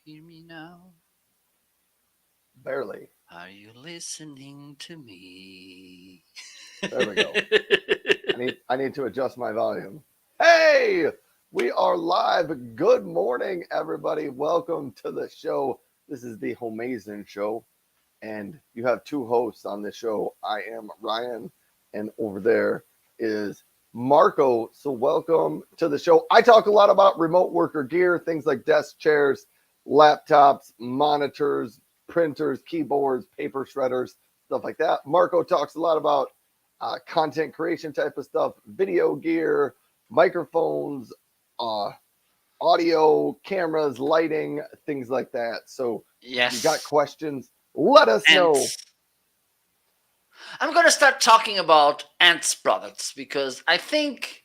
hear me now? Barely. Are you listening to me? There we go. I need to adjust my volume. Hey, we are live. Good morning, everybody. Welcome to the show. This is the Homeazin show, and you have two hosts on this show. I am Ryan, and over there is Marco. So welcome to the show. I talk a lot about remote worker gear, things like desk chairs, laptops, monitors, printers, keyboards, paper shredders, stuff like that. Marco talks a lot about content creation type of stuff, video gear, microphones, uh, audio, cameras, lighting, things like that. So if you got Yes. questions, let us know. Ants. I'm going to start talking about ants products because I think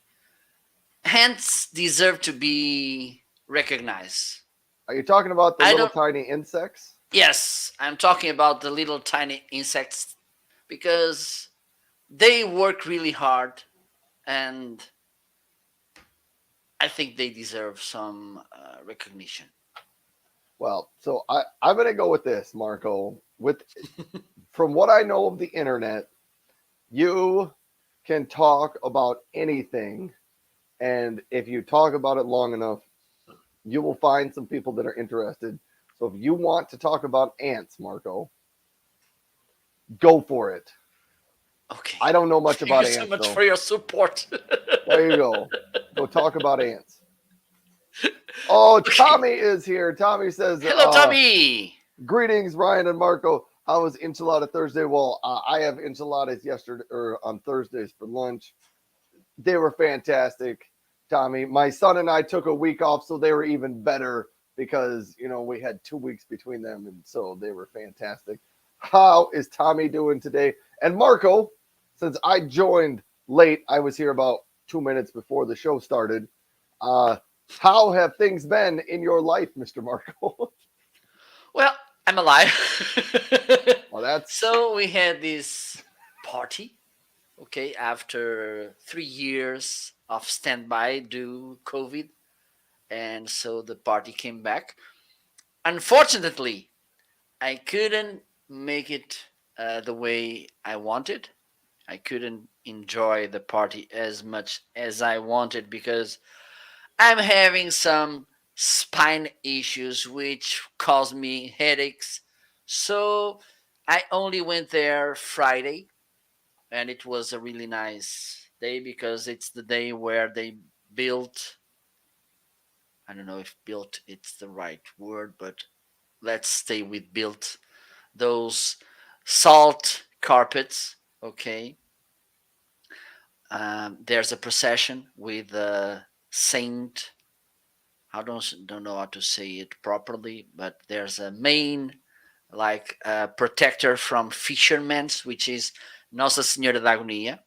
ants deserve to be recognized. Are you talking about the I little don't. tiny insects? Yes, I'm talking about the little tiny insects because they work really hard and I think they deserve some recognition. Well, so I'm going to go with this, Marco. With from what I know of the internet, you can talk about anything, and if you talk about it long enough, you will find some people that are interested. So if you want to talk about ants, Marco, go for it. Okay. I don't know much Thank you about so ants much though. for your support. There you go. Go talk about ants. Oh, Okay. Tommy is here. Tommy says, Hello, Tommy. "Greetings, Ryan and Marco. How was enchilada Thursday? Well, I have enchiladas yesterday or on Thursdays for lunch. They were fantastic, Tommy. My son and I took a week off, so they were even better because we had 2 weeks between them, and so they were fantastic. How is Tommy doing today? And Marco, since I joined late, I was here about 2 minutes before the show started. Uh, how have things been in your life, Mister Marco? Well, I'm alive. Well, that's So we had this party, okay, after 3 years of standby due COVID, and so the party came back. Unfortunately, I couldn't make it the way I wanted. I couldn't enjoy the party as much as I wanted because I'm having some spine issues which cause me headaches. So I only went there Friday and it was a really nice day because it's the day where they built, I don't know if built it's the right word, but let's stay with built, those salt carpets. Okay. There's a procession with a saint. I don't know how to say it properly, but there's a main like protector from fishermen, which is Nossa Senhora da Agonia.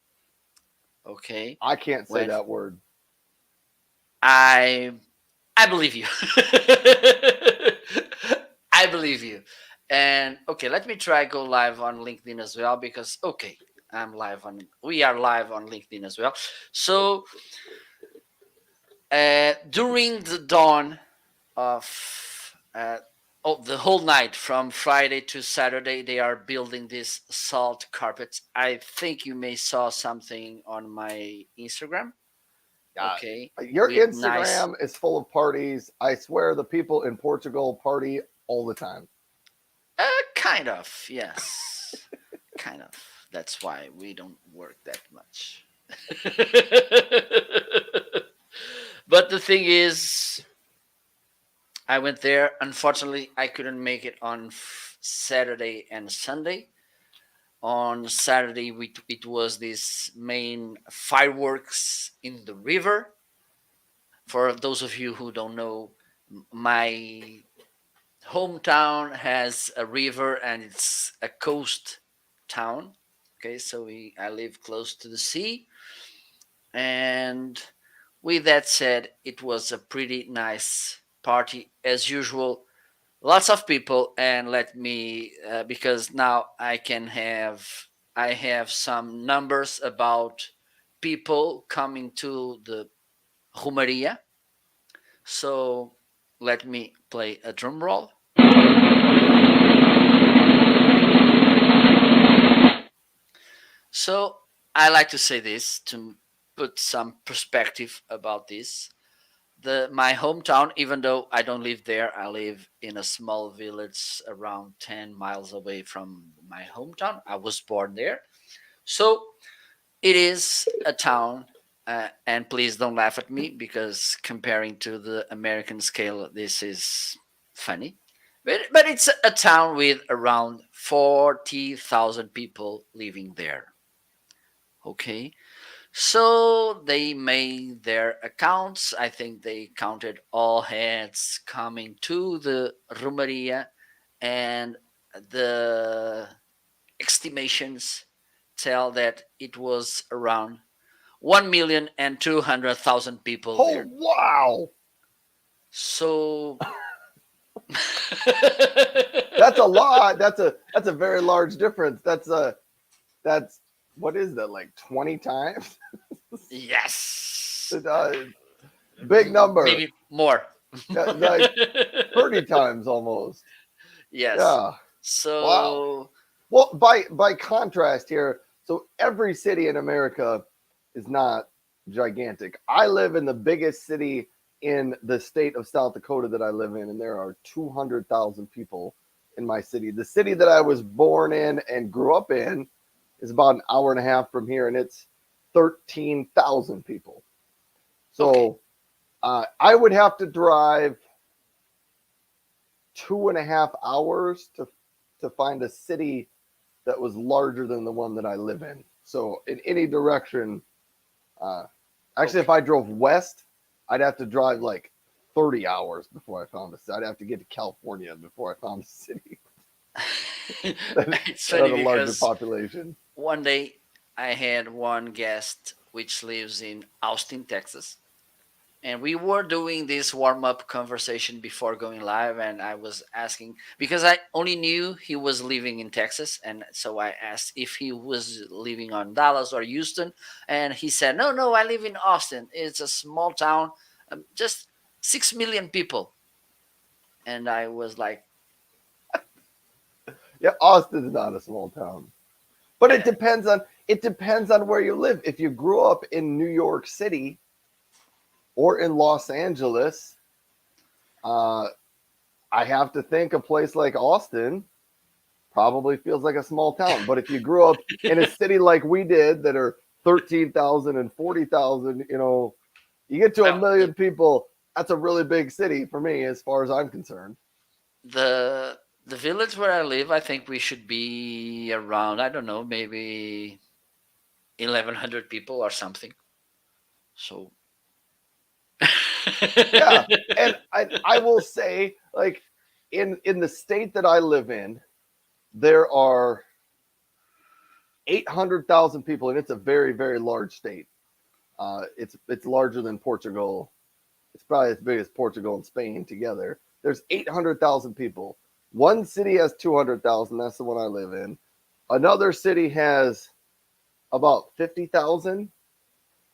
Okay, I can't say when that word. I I believe you. I believe you. And okay, let me try go live on LinkedIn as well because okay, we are live on LinkedIn as well. So during the dawn of the whole night from Friday to Saturday, they are building these salt carpets. I think you may saw something on my Instagram. Uh, Okay, your with nice, Instagram is full of parties. I swear the people in Portugal party all the time. kind of, yes, kind of. That's why we don't work that much. But the thing is, I went there. Unfortunately, I couldn't make it on Saturday and Sunday. On Saturday, it was this main fireworks in the river. For those of you who don't know, my hometown has a river and it's a coast town. Okay, so I live close to the sea. And with that said, it was a pretty nice party as usual. Lots of people, and let me because now I have some numbers about people coming to the Romaria. So Let me play a drum roll. So I like to say this to put some perspective about this. My hometown, even though I don't live there, I live in a small village around 10 miles away from my hometown. I was born there. So it is a town, and please don't laugh at me because comparing to the American scale, this is funny. But it's a town with around 40,000 people living there. Okay. So they made their accounts. I think they counted all heads coming to the Romeria, and the estimations tell that it was around 1,200,000 people Oh there. wow, So that's a lot. That's a very large difference. That's what is that, like 20 times? yes, Uh, Big number. maybe more. Like 30 times almost. Yes. Yeah. Wow. So Well, by contrast here, so every city in America is not gigantic. I live in the biggest city in the state of South Dakota that I live in, and there are 200,000 people in my city. The city that I was born in and grew up in is about an hour and a half from here, and it's 13,000 people. okay. So I would have to drive 2.5 hours to find a city that was larger than the one that I live in. So in any direction, uh, actually, if Okay. I drove west, I'd have to drive like 30 hours before I found a city. I'd have to get to California before I found a city that, It's that had funny a larger because population. one day I had one guest which lives in Austin, Texas, and we were doing this warm up conversation before going live. And I was asking because I only knew he was living in Texas, and so I asked if he was living on Dallas or Houston, and he said, "No, no, I live in Austin. It's a small town, just 6 million people." And I was like, Yeah, Austin's not a small town, but uh, it depends on where you live. If you grew up in New York City or in Los Angeles, uh, I have to think a place like Austin probably feels like a small town. But if you grew up in a city like we did that are 13,000 and 40,000, you get to a well, million people, that's a really big city for me as far as I'm concerned. the village where I live, I think we should be around, I don't know, maybe 1,100 people or something. So Yeah. And I will say, like, in the state that I live in, there are 800,000 people, and it's a very, very large state. It's larger than Portugal. It's probably as big as Portugal and Spain together. There's 800,000 people. One city has 200,000. That's the one I live in. Another city has about 50,000.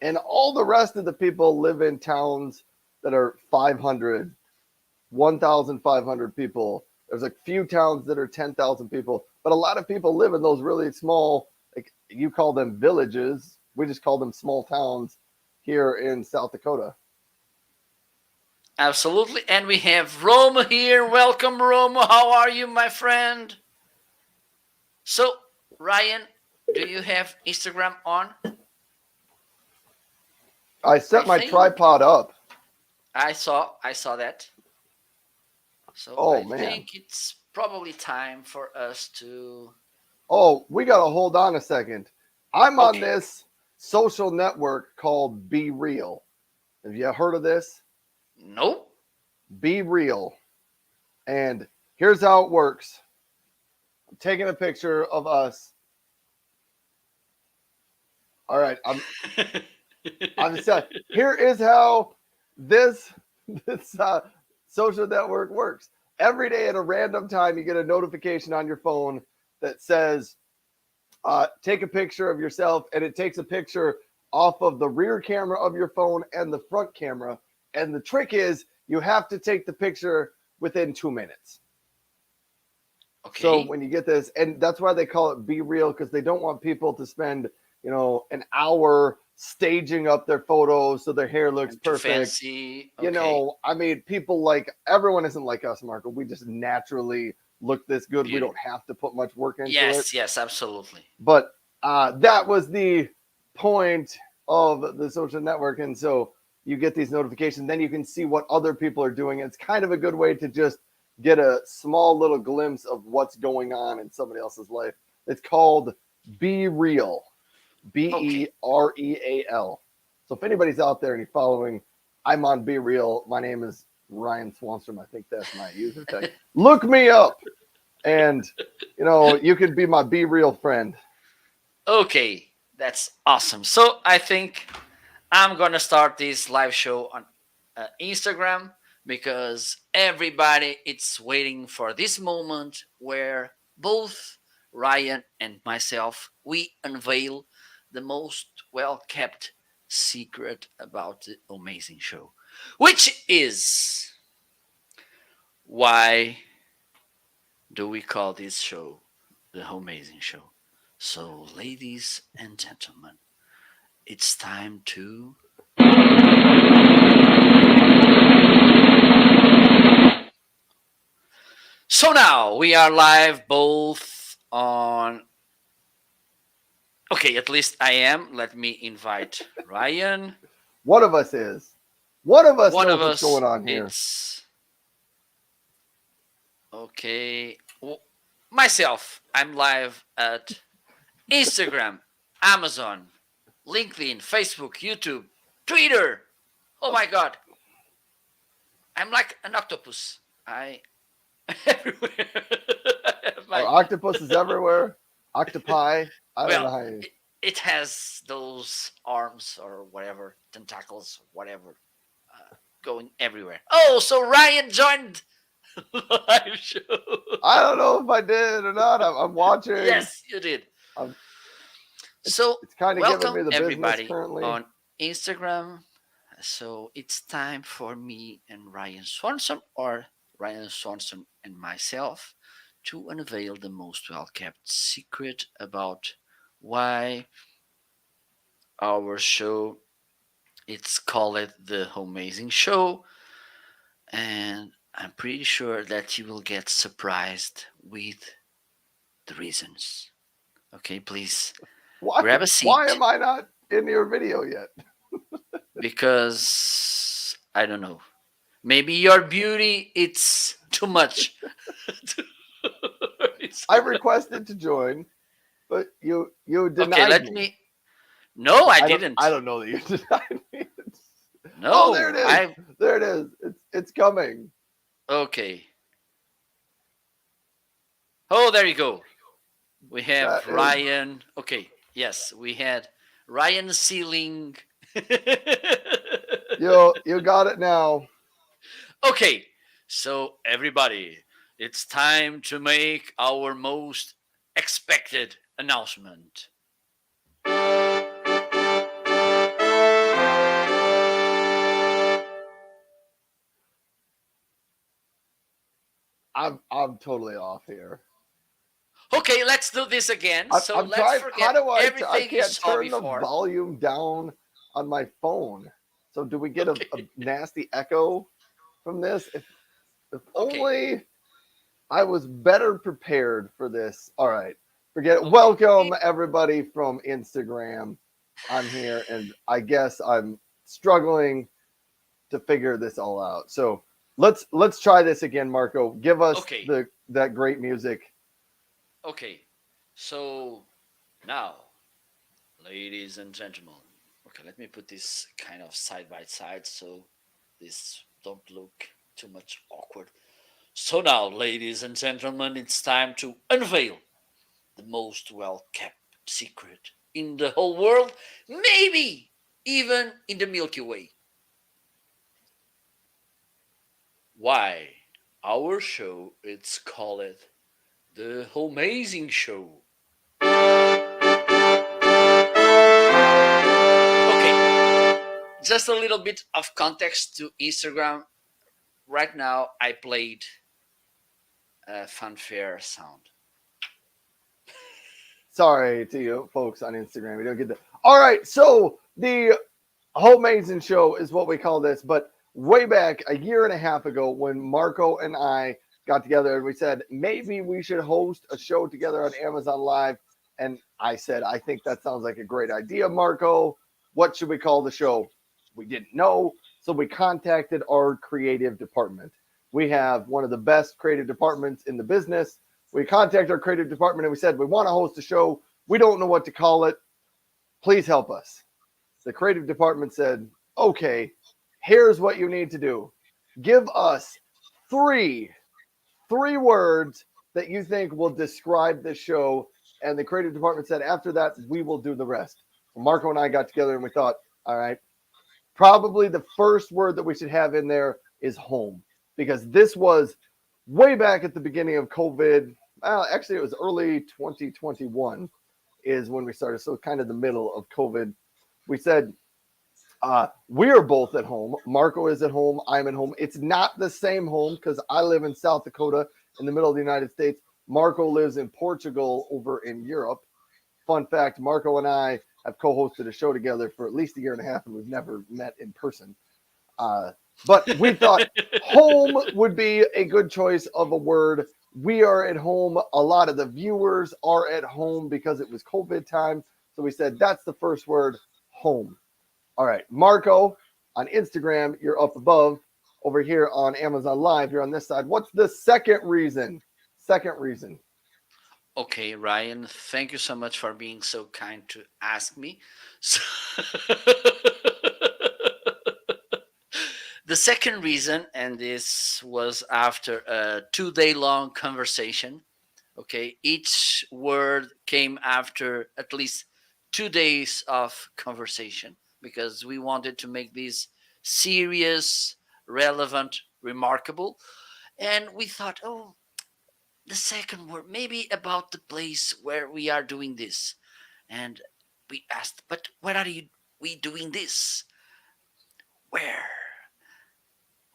And all the rest of the people live in towns that are 500, 1,500 people. There's a few towns that are 10,000 people. But a lot of people live in those really small, like you call them villages. We just call them small towns here in South Dakota. absolutely. And we have Roma here. Welcome, Roma. How are you, my friend? So, Ryan, do you have Instagram on? I I set my think tripod up. I saw that. So Oh I man. think it's probably time for us to. Oh, we got to hold on a second. I'm on Okay. this social network called Be Real. Have you heard of this? Nope. Be Real. And here's how it works. I'm taking a picture of us. All right, I'm set. Here is how this this social network works. Every day at a random time, you get a notification on your phone that says take a picture of yourself, and it takes a picture off of the rear camera of your phone and the front camera. And the trick is you have to take the picture within 2 minutes. So Okay. when you get this, and that's why they call it Be Real, because they don't want people to spend, an hour staging up their photos so their hair looks And too perfect. fancy. Okay. I mean, people like everyone isn't like us, Marco. We just naturally look this good. We Beauty. don't have to put much work into it. Yes, yes, absolutely. But that was the point of the social network. And so you get these notifications, then you can see what other people are doing. It's kind of a good way to just get a small little glimpse of what's going on in somebody else's life. It's called Be Real, Okay. Bereal. So if anybody's out there and you're following, I'm on Be Real. My name is Ryan Swanstrom. I think that's my user tag. Look me up, and you could be my Be Real friend. Okay. That's awesome. So I think I'm gonna start this live show on Instagram because everybody it's waiting for this moment where both Ryan and myself we unveil the most well kept secret about the amazing show, which is why do we call this show the amazing show? So, ladies and gentlemen, it's time to So now we are live both on. Okay, at least I am. Let me invite Ryan. One of us is. One of us One of knows what's going us, on here. it's. Okay. Myself, I'm live at Instagram, Amazon, LinkedIn, Facebook, YouTube, Twitter. Oh my God. I'm like an octopus. I. Everywhere. Are My, octopuses everywhere? Octopi? I don't know well, how you. it has those arms or whatever, tentacles, whatever, going everywhere. Oh, so Ryan joined the live show. I don't know if I did or not. I'm watching. Yes, you did. I'm, So, it's kind of giving welcome me the business everybody currently. on Instagram. So, it's time for me and Ryan Swanson, or Ryan Swanson and myself, to unveil the most well kept secret about why our show it's called the Homeazin Show, and I'm pretty sure that you will get surprised with the reasons. Okay, please Why? grab a Why seat am I not in your video yet? because I don't know. Maybe your beauty it's too much. I requested to join, but you Okay, denied let me. me. No, I I didn't. don't know that you denied me. Oh, there it No, is. I. There it is. It's coming. Okay. Oh, there you go. We That have is Ryan. Okay, yes, we had Ryan Sealing. you got it now. Okay, so everybody, it's time to make our most expected announcement. I'm totally off here. Okay, let's do this again. So I'm let's trying. How forget do I everything you can't saw turn the before. volume down on my phone. So do we get a Okay, nasty echo from this? If okay, only I was better prepared for this. All right. Forget it. okay. Welcome everybody from Instagram. I'm here and I guess I'm struggling to figure this all out. So let's try this again, Marco. Give us Okay, the that great music. okay. So now, ladies and gentlemen, okay, let me put this kind of side by side so this don't look too much awkward. So now, ladies and gentlemen, it's time to unveil the most well kept secret in the whole world, maybe even in the Milky Way. Why? Our show it's called the Amazing Show. Okay, just a little bit of context to Instagram. right now I played a fanfare sound. Sorry to you folks on Instagram. We don't get that. All right. So the Homeazin show is what we call this. But way back a year and a half ago, when Marco and I got together and we said maybe we should host a show together on Amazon Live. And I said, I think that sounds like a great idea, Marco. What should we call the show? We didn't know. So we contacted our creative department. We have one of the best creative departments in the business. We contacted our creative department and we said, we want to host a show. We don't know what to call it. Please help us. The creative department said, okay, here's what you need to do. Give us three words that you think will describe the show. And the creative department said, after that, we will do the rest. Well, Marco and I got together and we thought, all right, probably the first word that we should have in there is home, because this was way back at the beginning of COVID. Actually, it was early 2021 is when we started. So kind of the middle of COVID. We said, we are both at home. Marco is at home. I'm at home. It's not the same home because I live in South Dakota in the middle of the United States. Marco lives in Portugal over in Europe. Fun fact, Marco and I have co-hosted a show together for at least a year and a half, and we've never met in person. But we thought home would be a good choice of a word. We are at home. A lot of the viewers are at home because it was COVID time. So we said, that's the first word, home. All right, Marco, on Instagram, you're up above. Over here on Amazon Live, you're on this side. What's the second reason? Second reason. Okay, Ryan, thank you so much for being so kind to ask me. So the second reason, and this was after a 2 day long conversation, okay, each word came after at least 2 days of conversation because we wanted to make this serious, relevant, remarkable. And we thought, oh, the second word, maybe about the place where we are doing this. And we asked, but where are we doing this? Where?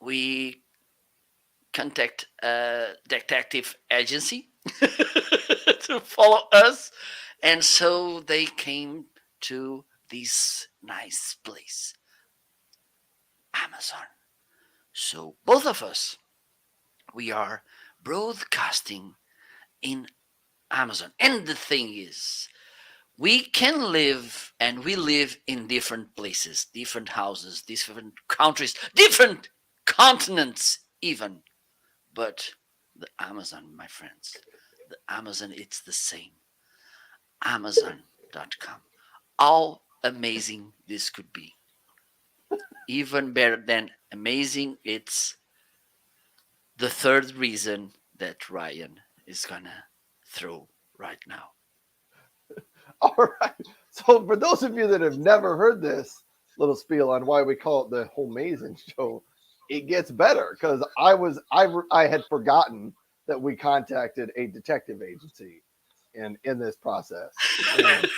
We contact a detective agency to follow us. And so they came to this nice place, Amazon. So both of us, we are broadcasting in Amazon. And the thing is, we can live and we live in different places, different houses, different countries, different continents, even. But the Amazon, my friends, the Amazon, it's the same. Amazon.com. How amazing this could be. Even better than amazing, it's the third reason that Ryan is gonna throw right now. All right. So for those of you that have never heard this little spiel on why we call it the Homeazin show, it gets better because I had forgotten that we contacted a detective agency in this process. And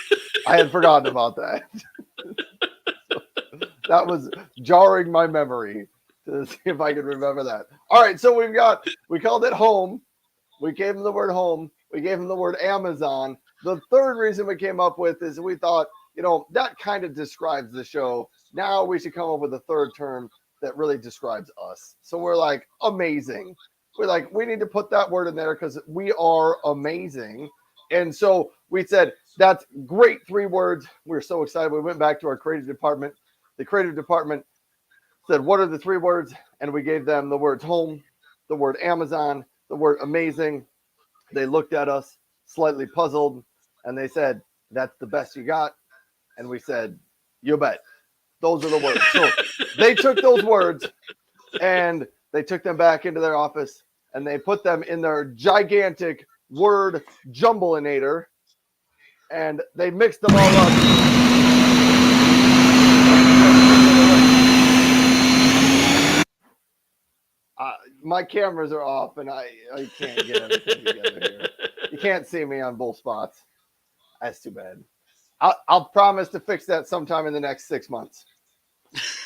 I had forgotten about that. So that was jarring my memory to see if I could remember that. All right, so we called it home. We gave him the word home. We gave him the word Amazon. The third reason we came up with is we thought, that kind of describes the show. Now we should come up with a third term that really describes us. So we're like, amazing. We're like, we need to put that word in there because we are amazing. And so we said, that's great, 3 words. We were so excited. We went back to our creative department. The creative department said, what are the 3 words? And we gave them the words home, the word Amazon, the word amazing. They looked at us slightly puzzled and they said, that's the best you got. And we said, you bet. Those are the words. So they took those words and they took them back into their office and they put them in their gigantic word jumbleinator and they mixed them all up. My cameras are off and I can't get everything together here. You can't see me on both spots. That's too bad. I'll promise to fix that sometime in the next 6 months.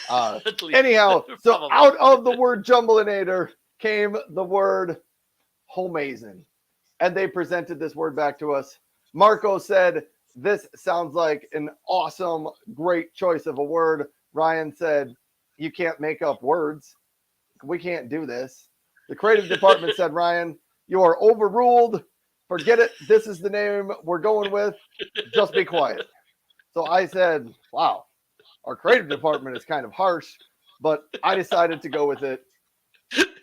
Uh, At least, anyhow, so probably. out of the word jumbleinator came the word Homeazin, and they presented this word back to us. Marco said, "This sounds like an awesome, great choice of a word." Ryan said, "You can't make up words. We can't do this." The creative department said, "Ryan, you are overruled. Forget it. This is the name we're going with. Just be quiet." So I said, "Wow, our creative department is kind of harsh," but I decided to go with it.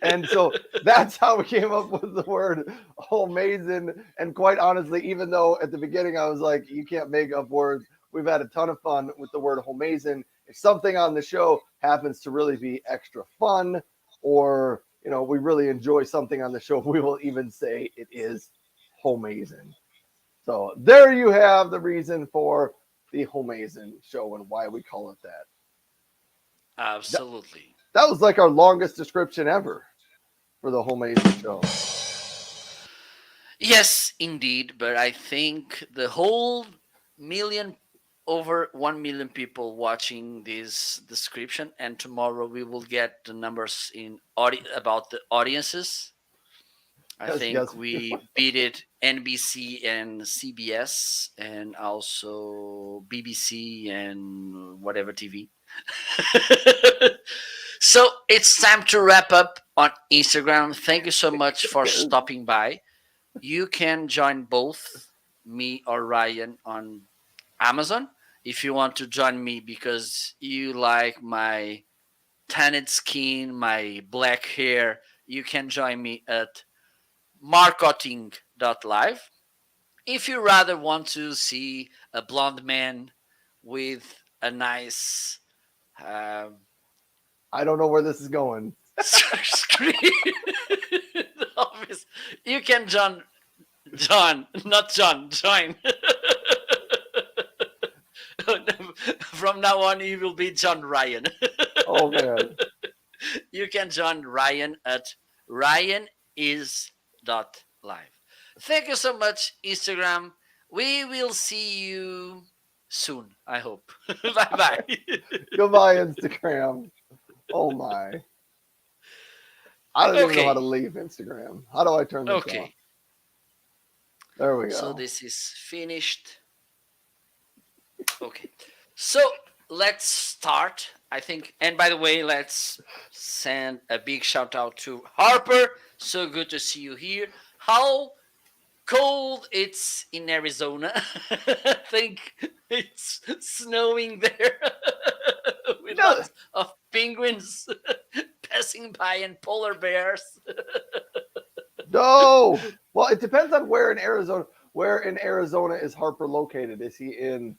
And so that's how we came up with the word amazing. And quite honestly, even though at the beginning I was like, you can't make up words, we've had a ton of fun with the word amazing. If something on the show happens to really be extra fun, or we really enjoy something on the show, we will even say it is amazing. So there you have the reason for the Homeazin show and why we call it that. That, Absolutely. that was like our longest description ever for the Homeazin show. Yes, indeed. But I think the whole million, over 1 million people watching this description, and tomorrow we will get the numbers in about the audiences. I Yes, think yes. we beat it NBC and CBS and also BBC and whatever TV. So it's time to wrap up on Instagram. Thank you so much for stopping by. You can join both me or Ryan on Amazon if you want to join me because you like my tanned skin, my black hair. You can join me at marketing.live. If you rather want to see a blonde man with a nice um, I don't know where this is going. screen, office, you can John, not John, join. From now on, you will be John Ryan. Oh man. You can join Ryan at ryanis.live. Thank you so much, Instagram. We will see you soon, I hope. Bye bye. Goodbye, Instagram. Oh my. I don't even know how to Okay, leave Instagram. How do I turn this off? okay. There we So go. this is finished. Okay. So let's start. I think, and by the way, let's send a big shout out to Harper. So good to see you here. How cold it's in Arizona. I think it's snowing there with No, lots of penguins passing by and polar bears. no. Well, it depends on where in Arizona. Where in Arizona is Harper located? Is he in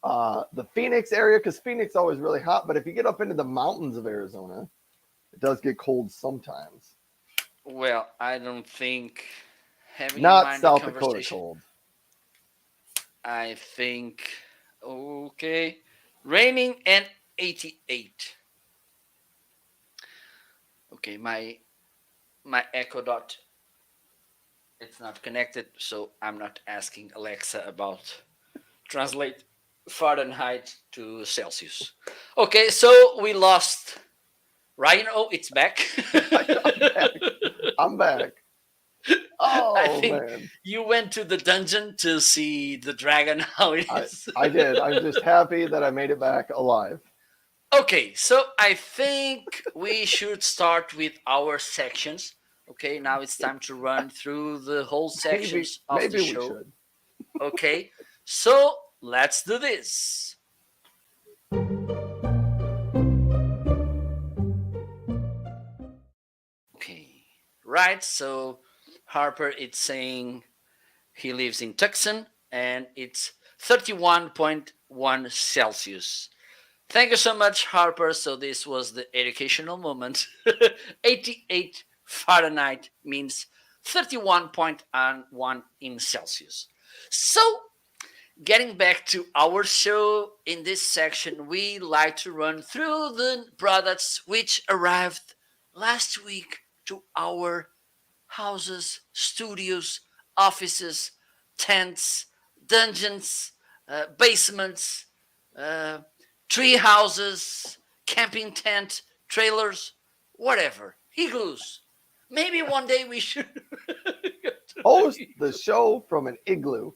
the Phoenix area? Because Phoenix is always really hot. But if you get up into the mountains of Arizona, it does get cold sometimes. Well, I don't think, having in Not mind the South Dakota conversation, cold. I think, okay, raining and 88. Okay, my Echo Dot, it's not connected, so I'm not asking Alexa about translate Fahrenheit to Celsius. Okay, so we lost Ryan. Oh, it's back. I'm back. I'm back. I Oh think man. you went to the dungeon to see the dragon, how it I is. I did. I'm just happy that I made it back alive. Okay, so I think we should start with our sections. Okay, now it's time to run through the whole Maybe sections of the maybe we show. should. Okay, so let's do this. Okay, right. So Harper, it's saying he lives in Tucson and it's 31.1 Celsius. Thank you so much, Harper. So this was the educational moment. 88 Fahrenheit means 31.1 in Celsius. So getting back to our show, in this section, we like to run through the products which arrived last week to our houses, studios, offices, tents, dungeons, basements, uh, tree houses, camping tent, trailers, whatever, igloos. Maybe one day we should get to the Host the igloo. show from an igloo.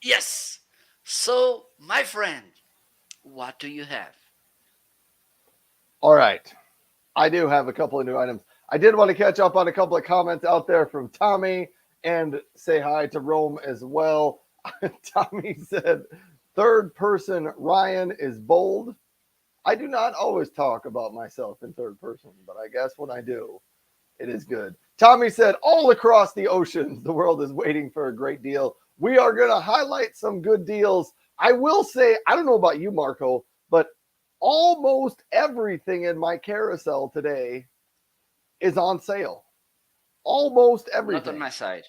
Yes. So, my friend, what do you have? All right. I do have a couple of new items. I did want to catch up on a couple of comments out there from Tommy and say hi to Rome as well. Tommy said, third person Ryan is bold. I do not always talk about myself in third person, but I guess when I do, it is good. Tommy said, all across the oceans, the world is waiting for a great deal. We are going to highlight some good deals. I will say, I don't know about you, Marco, but almost everything in my carousel today is on sale. Almost Not on everything. my side.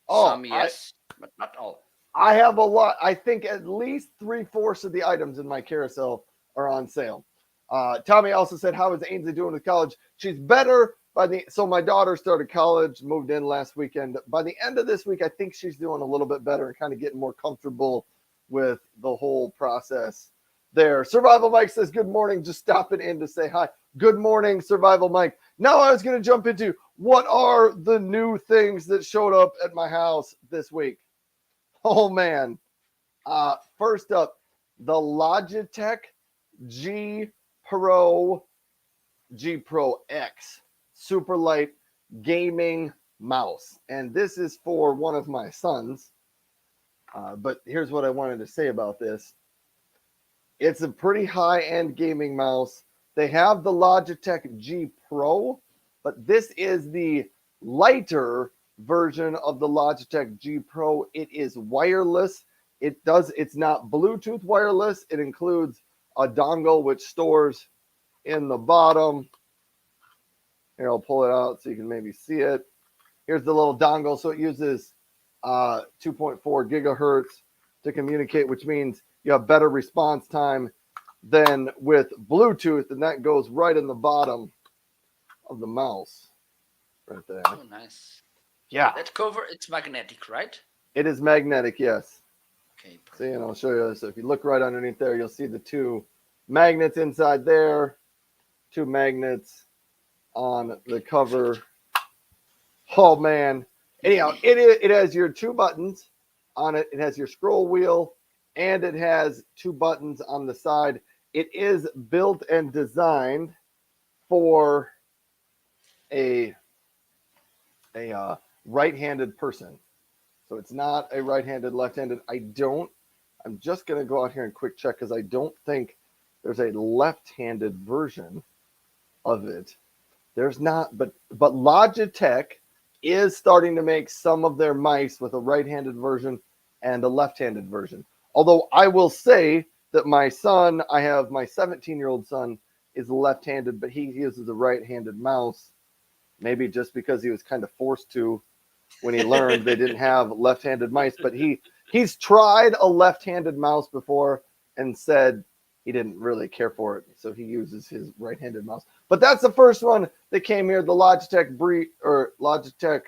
Oh, Some I yes, but not all. I have a lot. I think at least 3/4 of the items in my carousel are on sale. Tommy also said, "How is Ainsley doing with college?" She's better by the. So my daughter started college, moved in last weekend. By the end of this week, I think she's doing a little bit better and kind of getting more comfortable with the whole process. There, Survival Mike says, "Good morning." Just stopping in to say hi. Good morning, Survival Mike. Now I was going to jump into what are the new things that showed up at my house this week. Oh man. First up, the Logitech G Pro G Pro X super light gaming mouse. And this is for one of my sons. But here's what I wanted to say about this. It's a pretty high-end gaming mouse. They have the Logitech G Pro, but this is the lighter version of the Logitech G Pro. It is wireless. It's not Bluetooth wireless. It includes a dongle which stores in the bottom. Here, I'll pull it out so you can maybe see it. Here's the little dongle. So it uses 2.4 gigahertz to communicate, which means you have better response time than with Bluetooth, and that goes right in the bottom of the mouse, right there. Oh, nice. Yeah, That cover, it's magnetic, right? it is magnetic, yes. Okay, See, and perfect. I'll show you. So if you look right underneath there, you'll see the two magnets inside there, two magnets on the Okay, cover. perfect. Oh man! Anyhow, it has your two buttons on it. It has your scroll wheel, and it has two buttons on the side. It is built and designed for a right-handed person. So it's not a right-handed, left-handed. I'm just going to go out here and quick check because I don't think there's a left-handed version of it. There's not, but Logitech is starting to make some of their mice with a right-handed version and a left-handed version. Although I will say that my son, I have my 17-year-old son, is left-handed, but he uses a right-handed mouse. Maybe just because he was kind of forced to when he learned they didn't have left-handed mice. But he's tried a left-handed mouse before and said he didn't really care for it, so he uses his right-handed mouse. But that's the first one that came here, the Logitech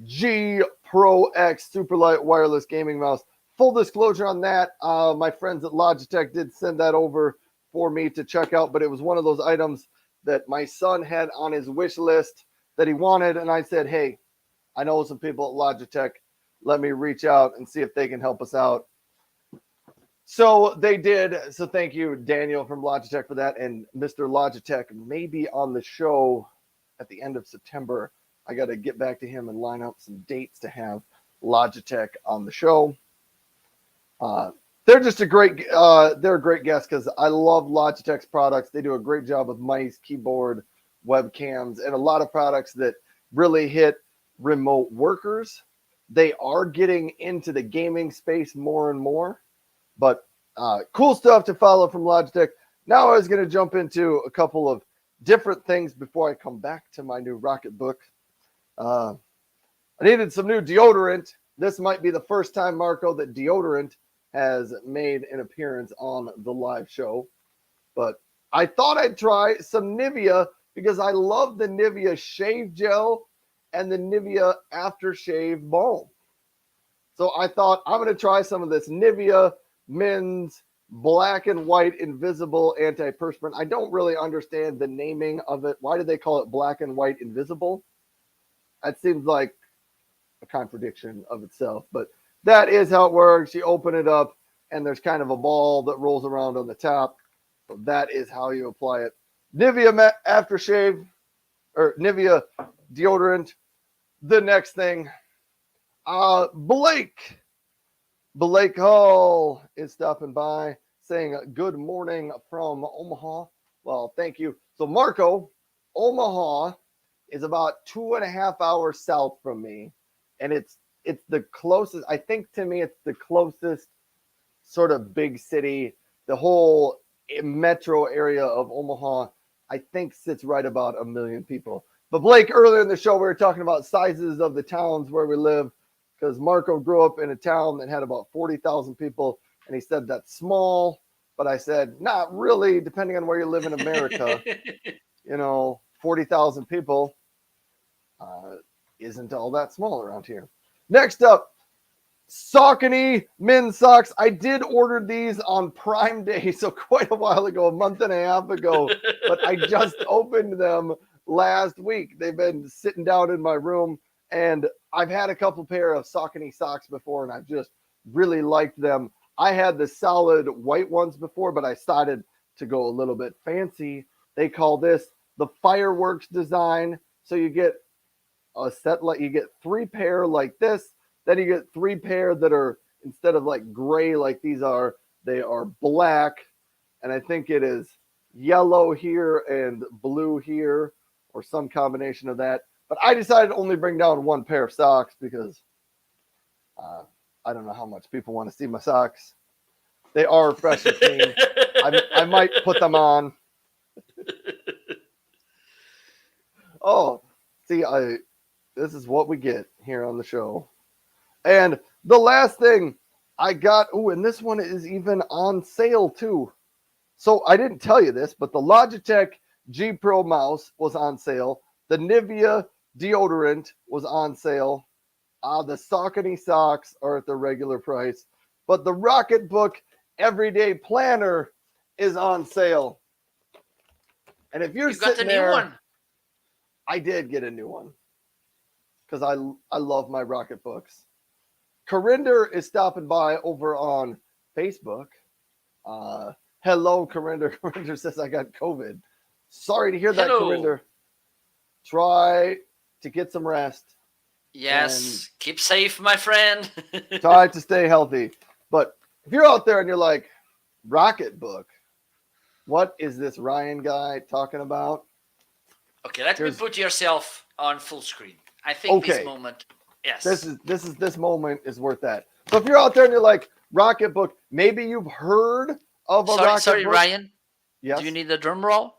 G Pro X super light wireless gaming mouse. Full disclosure on that, my friends at Logitech did send that over for me to check out, but it was one of those items that my son had on his wish list that he wanted, and I said, hey, I know some people at Logitech. Let me reach out and see if they can help us out. So they did. So thank you, Daniel from Logitech, for that. And Mr. Logitech may be on the show at the end of September. I got to get back to him and line up some dates to have Logitech on the show. They're just a great. They're a great guest because I love Logitech's products. They do a great job with mice, keyboard, webcams, and a lot of products that really hit remote workers. They are getting into the gaming space more and more, but cool stuff to follow from Logitech. Now I was going to jump into a couple of different things before I come back to my new Rocketbook. I needed some new deodorant. This might be the first time, Marco, that deodorant has made an appearance on the live show. But I thought I'd try some Nivea because I love the Nivea shave gel and the Nivea aftershave balm. So I thought I'm going to try some of this Nivea men's black and white invisible antiperspirant. I don't really understand the naming of it. Why do they call it black and white invisible? That seems like a contradiction of itself, but that is how it works. You open it up and there's kind of a ball that rolls around on the top. So that is how you apply it. Nivea aftershave or Nivea deodorant. The next thing, Blake Hall is stopping by saying good morning from Omaha. Well, thank you. So Marco, Omaha is about 2.5 hours south from me, and it's the closest. I think to me, it's the closest sort of big city. The whole metro area of Omaha, I think, sits right about 1 million people. But Blake, earlier in the show, we were talking about sizes of the towns where we live, because Marco grew up in a town that had about 40,000 people, and he said that's small. But I said, not really, depending on where you live in America. 40,000 people isn't all that small around here. Next up, Saucony men's socks. I did order these on Prime Day, so quite a while ago, a month and a half ago, but I just opened them last week. They've been sitting down in my room, and I've had a couple pair of Saucony socks before, and I've just really liked them. I had the solid white ones before, but I started to go a little bit fancy. They call this the fireworks design. So you get a set, like you get 3 pair like this, then you get 3 pair that are, instead of like gray like these are, they are black, and I think it is yellow here and blue here, or some combination of that. But I decided to only bring down 1 pair of socks because I don't know how much people want to see my socks. They are fresh and clean. I might put them on. Oh, see, this is what we get here on the show. And the last thing I got, and this one is even on sale too. So I didn't tell you this, but the Logitech G Pro mouse was on sale. The Nivea deodorant was on sale. The Saucony socks are at the regular price. But the Rocketbook Everyday Planner is on sale. And if you're sitting there, new one. I did get a new one because I love my Rocketbooks. Corinder is stopping by over on Facebook. Hello, Corinder. Corinder says I got COVID. Sorry to hear that, Corinder. Try to get some rest. Yes, keep safe, my friend. Try to stay healthy. But if you're out there and you're like, Rocketbook, what is this Ryan guy talking about? Okay, let me put yourself on full screen. I think this moment, yes. This moment is worth that. So if you're out there and you're like, Rocketbook, maybe you've heard of a Rocketbook. Sorry, Ryan. Yes. Do you need a drum roll?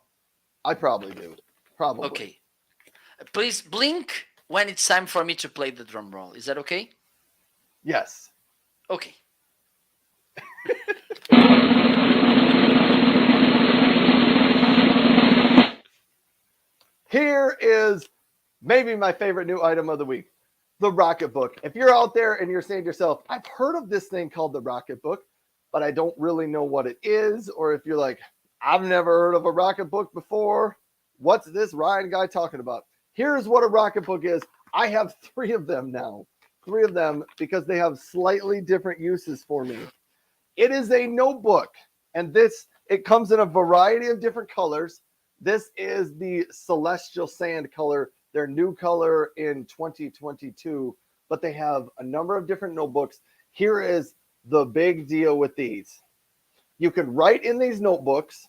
I probably do. Probably. Okay. Please blink when it's time for me to play the drum roll. Is that okay? Yes. Okay. Here is maybe my favorite new item of the week, the Rocketbook. If you're out there and you're saying to yourself, I've heard of this thing called the Rocketbook, but I don't really know what it is, or if you're like, I've never heard of a Rocketbook before, what's this Ryan guy talking about? Here's what a Rocketbook is. I have 3 of them now. 3 of them because they have slightly different uses for me. It is a notebook, and it comes in a variety of different colors. This is the Celestial Sand color, their new color in 2022, but they have a number of different notebooks. Here is the big deal with these. You can write in these notebooks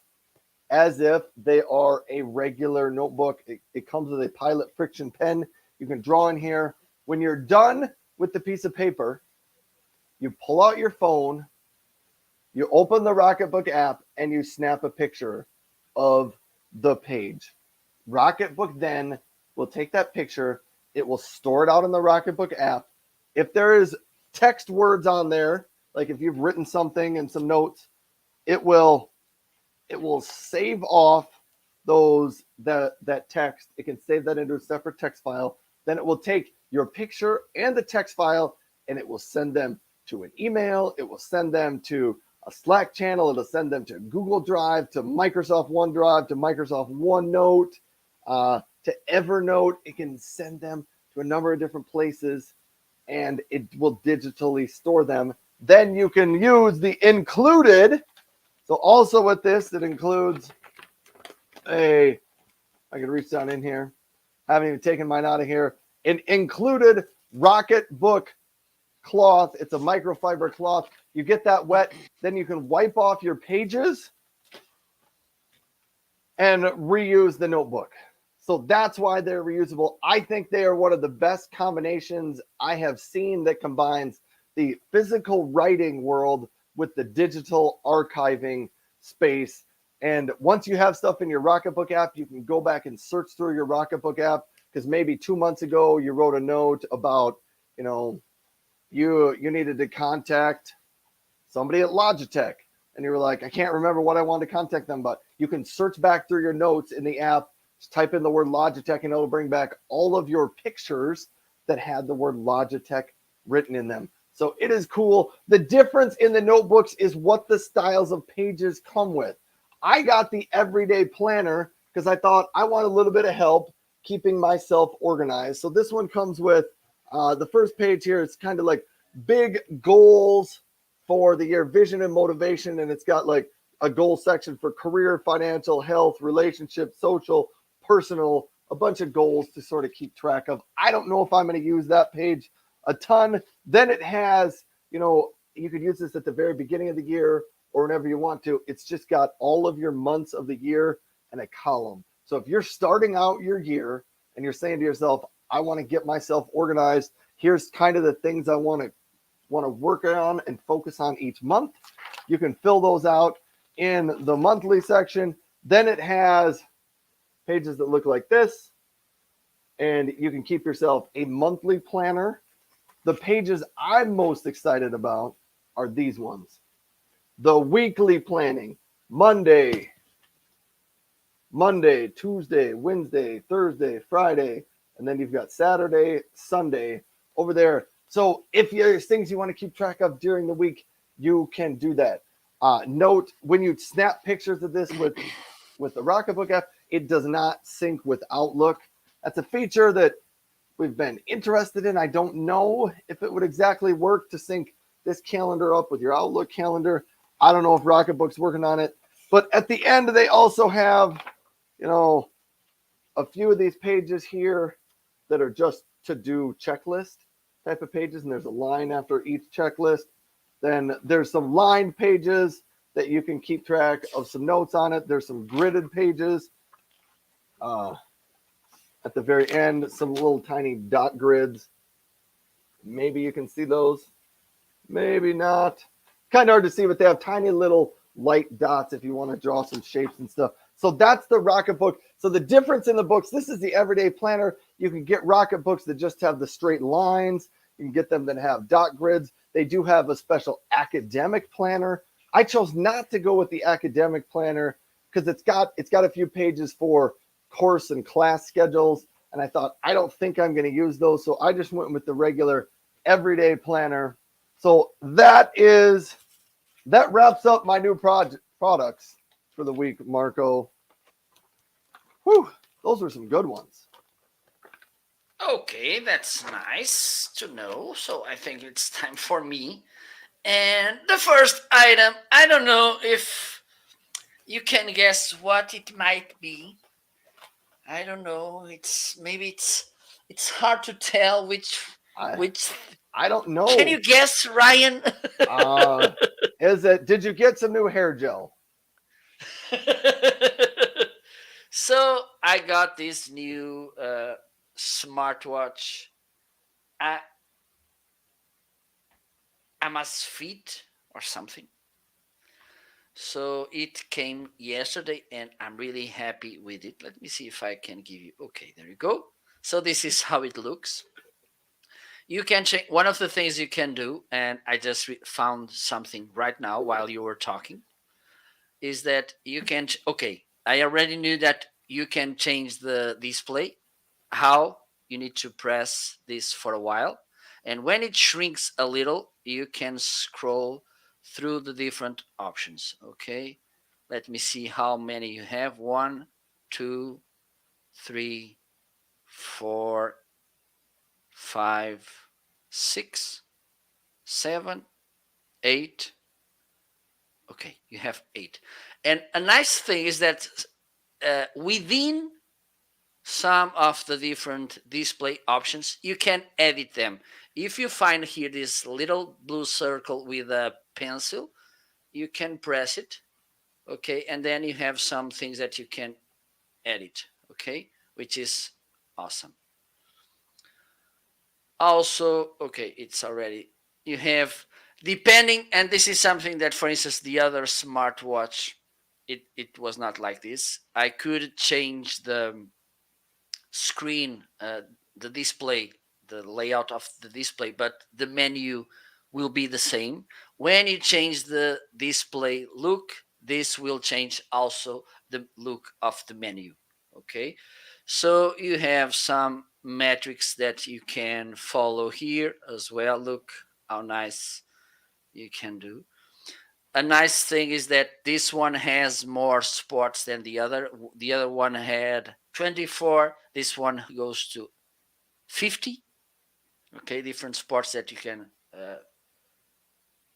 as if they are a regular notebook. It comes with a Pilot Friction pen. You can draw in here. When you're done with the piece of paper, you pull out your phone, you open the Rocketbook app, and you snap a picture of the page. Rocketbook then will take that picture. It will store it out in the Rocketbook app. If there is text words on there, like if you've written something and some notes, it will save off that text. It can save that into a separate text file. Then it will take your picture and the text file, and it will send them to an email. It will send them to a Slack channel. It'll send them to Google Drive, to Microsoft OneDrive, to Microsoft OneNote, to Evernote. It can send them to a number of different places, and it will digitally store them. Then you can use the included. So also with this, it includes a, I can reach down in here. I haven't even taken mine out of here. An included Rocket Book cloth. It's a microfiber cloth. You get that wet, then you can wipe off your pages and reuse the notebook. So that's why they're reusable. I think they are one of the best combinations I have seen that combines the physical writing world with the digital archiving space. And once you have stuff in your Rocketbook app, you can go back and search through your Rocketbook app, because maybe 2 months ago you wrote a note about, you needed to contact somebody at Logitech, and you were like, I can't remember what I wanted to contact them about. You can search back through your notes in the app, just type in the word Logitech, and it'll bring back all of your pictures that had the word Logitech written in them. So it is cool. The difference in the notebooks is what the styles of pages come with. I got the everyday planner because I thought I want a little bit of help keeping myself organized. So this one comes with the first page here. It's kind of like big goals for the year, vision and motivation. And it's got like a goal section for career, financial, health, relationship, social, personal, a bunch of goals to sort of keep track of. I don't know if I'm going to use that page a ton. Then it has, you could use this at the very beginning of the year or whenever you want to. It's just got all of your months of the year and a column. So if you're starting out your year and you're saying to yourself, I want to get myself organized, here's kind of the things I want to work on and focus on each month. You can fill those out in the monthly section. Then it has pages that look like this, and you can keep yourself a monthly planner. The pages I'm most excited about are these ones. The weekly planning, Monday, Tuesday, Wednesday, Thursday, Friday, and then you've got Saturday, Sunday over there. So if there's things you want to keep track of during the week, you can do that. Note, when you snap pictures of this with the Rocketbook app, it does not sync with Outlook. That's a feature that we've been interested in. I don't know if it would exactly work to sync this calendar up with your Outlook calendar. I don't know if Rocketbook's working on it. But at the end, they also have, a few of these pages here that are just to-do checklist type of pages, and there's a line after each checklist. Then there's some lined pages that you can keep track of some notes on it. There's some gridded pages. At the very end, some little tiny dot grids. Maybe you can see those. Maybe not. Kind of hard to see, but they have tiny little light dots if you want to draw some shapes and stuff. So that's the Rocketbook. So the difference in the books, this is the everyday planner. You can get Rocketbooks that just have the straight lines. You can get them that have dot grids. They do have a special academic planner. I chose not to go with the academic planner because it's got a few pages for course and class schedules. And I thought, I don't think I'm going to use those. So I just went with the regular everyday planner. So that wraps up my new products for the week, Marco. Whew, those were some good ones. Okay, that's nice to know. So I think it's time for me. And the first item, I don't know if you can guess what it might be. I don't know. It's hard to tell which. I don't know. Can you guess, Ryan? Did you get some new hair gel? So I got this new smartwatch. I Amazfit or something. So it came yesterday, and I'm really happy with it. Let me see if I can give you. Okay, there you go. So this is how it looks. You can change. One of the things you can do, and I just found something right now while you were talking, is that you can. Okay, I already knew that you can change the display. How? You need to press this for a while, and when it shrinks a little, you can scroll through the different options. Okay, let me see how many you have. One, two, three, four, five, six, seven, eight. Okay, you have eight. And a nice thing is that within some of the different display options, you can edit them. If you find here this little blue circle with a pencil, you can press it, okay, and then you have some things that you can edit, okay, which is awesome. Also, okay, it's already, you have, depending, and this is something that, for instance, the other smartwatch, it was not like this. I could change the screen, the display, the layout of the display, but the menu will be the same. When you change the display look, this will change also the look of the menu. Okay, so you have some metrics that you can follow here as well. Look how nice you can do. A nice thing is that this one has more sports than the other. The other one had 24. This one goes to 50. Okay, different sports that you can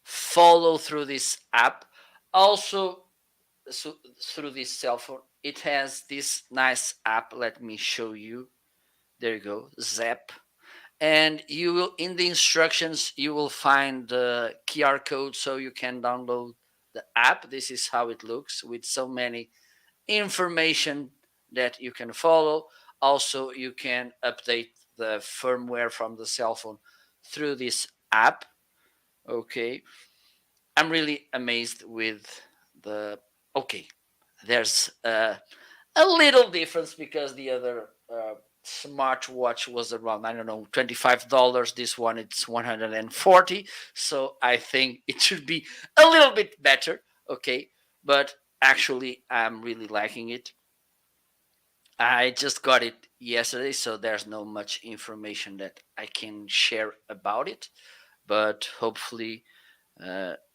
follow through this app. Also, so through this cell phone, it has this nice app. Let me show you. There you go, Zap. And you will, in the instructions, you will find the QR code so you can download the app. This is how it looks with so many information that you can follow. Also, you can update the firmware from the cell phone through this app. Okay, I'm really amazed with the. Okay, there's a little difference because the other smartwatch was around, I don't know, $25. This one it's 140. So I think it should be a little bit better. Okay, but actually I'm really liking it. I just got it yesterday, so there's no much information that I can share about it. But hopefully,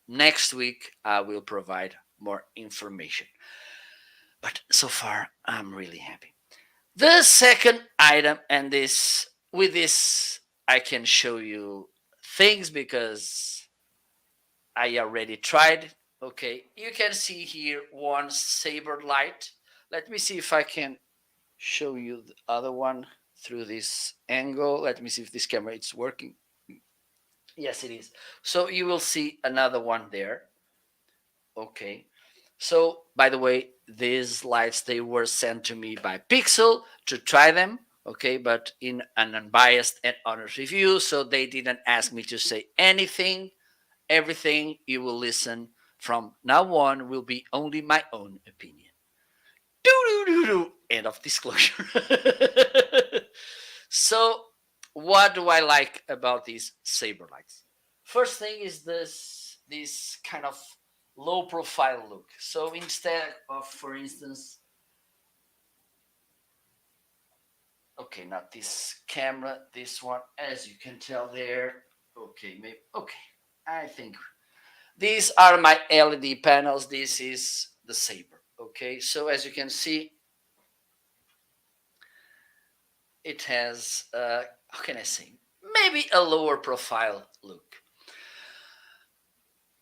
next week I will provide more information. But so far, I'm really happy. The second item, and this with this, I can show you things because I already tried. Okay, you can see here one saber light. Let me see if I can show you the other one through this angle. Let me see if this camera is working. Yes, it is. So you will see another one there. Okay. So, by the way, these lights they were sent to me by Pixel to try them. Okay, but in an unbiased and honest review, so they didn't ask me to say anything. Everything you will listen from now on will be only my own opinion. Do do do do. End of disclosure. So, what do I like about these saber lights? First thing is this kind of low profile look. So instead of, for instance, okay, not this camera, this one, as you can tell there. Okay, maybe okay. I think these are my LED panels. This is the saber. Okay, so as you can see, it has how can I say, maybe a lower profile look.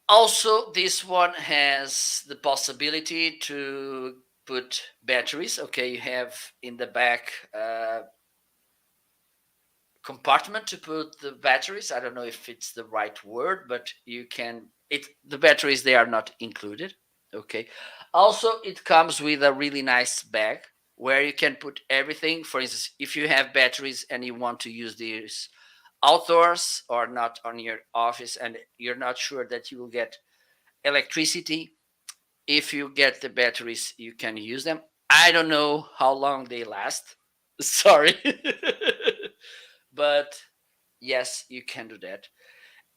Also, this one has the possibility to put batteries. Okay, you have in the back compartment to put the batteries. I don't know if it's the right word, but you can. It the batteries they are not included. Okay. Also, it comes with a really nice bag where you can put everything. For instance, if you have batteries and you want to use these outdoors or not on your office, and you're not sure that you will get electricity, if you get the batteries you can use them. I don't know how long they last. Sorry. But yes, you can do that.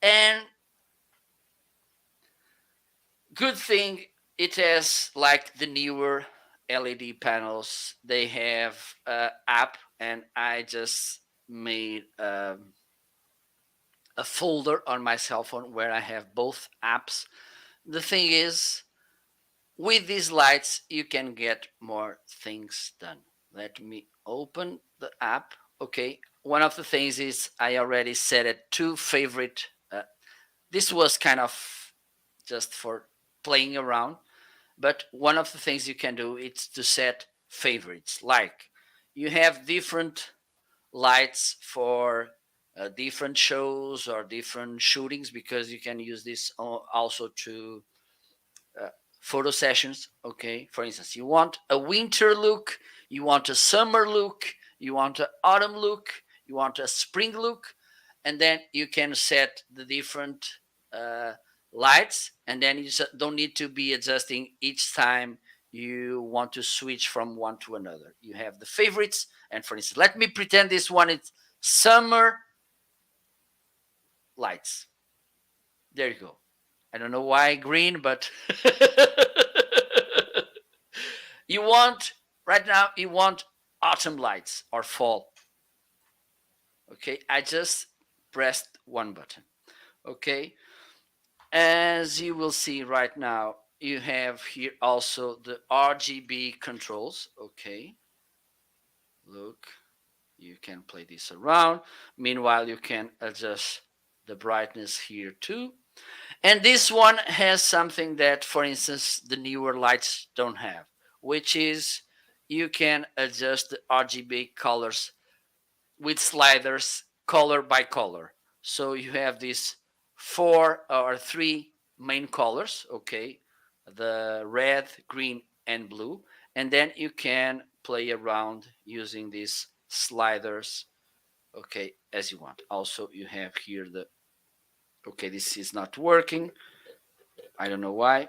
And good thing, it has like the newer LED panels. They have app, and I just made a folder on my cell phone where I have both apps. The thing is, with these lights, you can get more things done. Let me open the app. Okay. One of the things is I already set it to favorite. This was kind of just for playing around, but one of the things you can do is to set favorites. Like you have different lights for different shows or different shootings, because you can use this also to uh, photo sessions. Okay, for instance, you want a winter look, you want a summer look, you want an autumn look, you want a spring look, and then you can set the different uh, lights, and then you don't need to be adjusting each time you want to switch from one to another. You have the favorites, and for instance, let me pretend this one is summer lights. There you go. I don't know why green, but you want right now you want autumn lights or fall. Okay, I just pressed one button. Okay, as you will see right now, you have here also the RGB controls. Okay, look, you can play this around. Meanwhile, you can adjust the brightness here too. And this one has something that, for instance, the newer lights don't have, which is you can adjust the RGB colors with sliders color by color. So you have these four or three main colors, okay, the red, green, and blue. And then you can play around using these sliders, okay, as you want. Also, you have here the, okay, this is not working. I don't know why.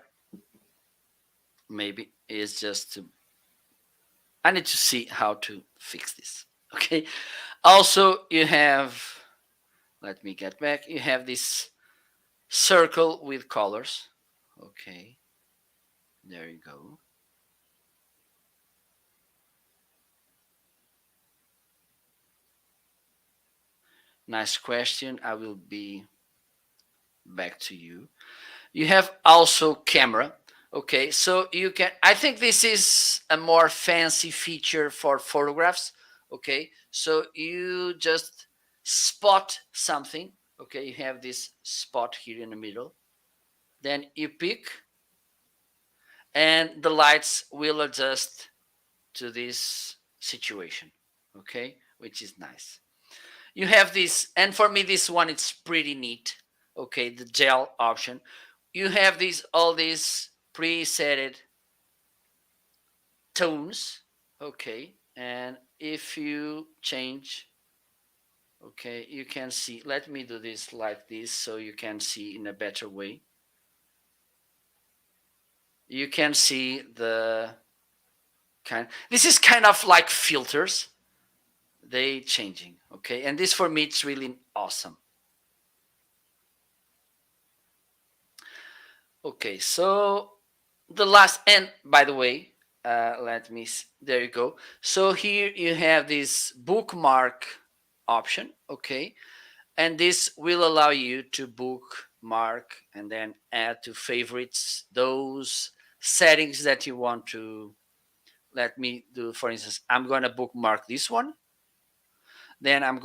Maybe it's just to, I need to see how to fix this. Okay. Also, you have, let me get back. You have this circle with colors. Okay. There you go. Nice question. I will be back to you. You have also camera. Okay, so you can, I think this is a more fancy feature for photographs. Okay, so you just spot something. Okay, you have this spot here in the middle. Then you pick, and the lights will adjust to this situation. Okay, which is nice. You have this, and for me, this one it's pretty neat. Okay, the gel option. You have these all these presetted tones. Okay, and if you change, okay, you can see. Let me do this like this so you can see in a better way. You can see the kind. This is kind of like filters. They changing. Okay, and this for me it's really awesome. Okay, so the last, and by the way, let me, there you go. So here you have this bookmark option, okay, and this will allow you to bookmark and then add to favorites those settings that you want to. Let me do, for instance, I'm going to bookmark this one. Then I'm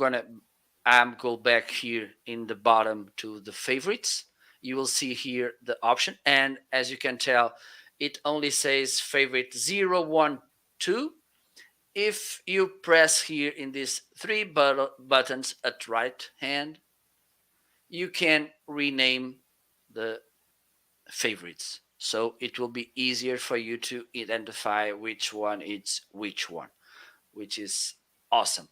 go back here in the bottom to the favorites. You will see here the option, and as you can tell, it only says favorite 0, 1, 2. If you press here in these three buttons at right hand, you can rename the favorites. So it will be easier for you to identify which one is which one, which is awesome.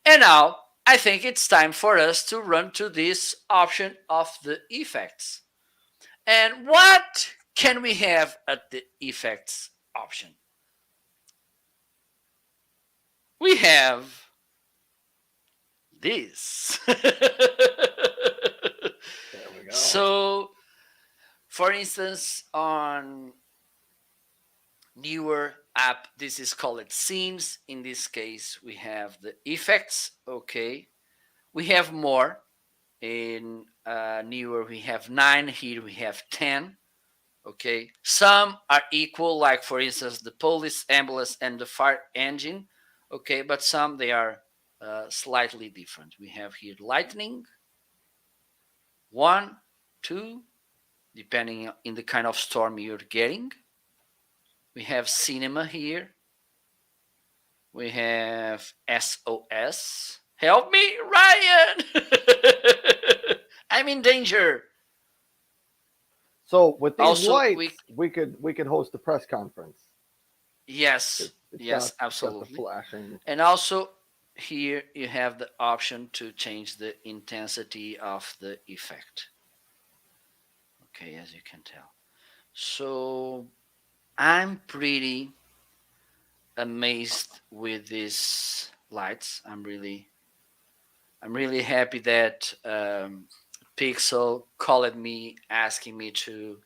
And now I think it's time for us to run to this option of the effects. And what can we have at the effects option? We have this. There we go. So, for instance, on newer app, this is called scenes. In this case, we have the effects. Okay, we have more. In newer, we have 9. Here we have 10. Okay, some are equal, like for instance the police, ambulance, and the fire engine. Okay, but some they are slightly different. We have here lightning, 1, 2, depending in the kind of storm you're getting. We have cinema here. We have SOS. Help me, Ryan! I'm in danger. So with these Also, we lights, we could host a press conference. yes, It's yes, got the absolutely. flashing. And also here you have the option to change the intensity of the effect. Okay, as you can tell. So I'm pretty amazed with these lights. I'm really happy that Pixel called me asking me to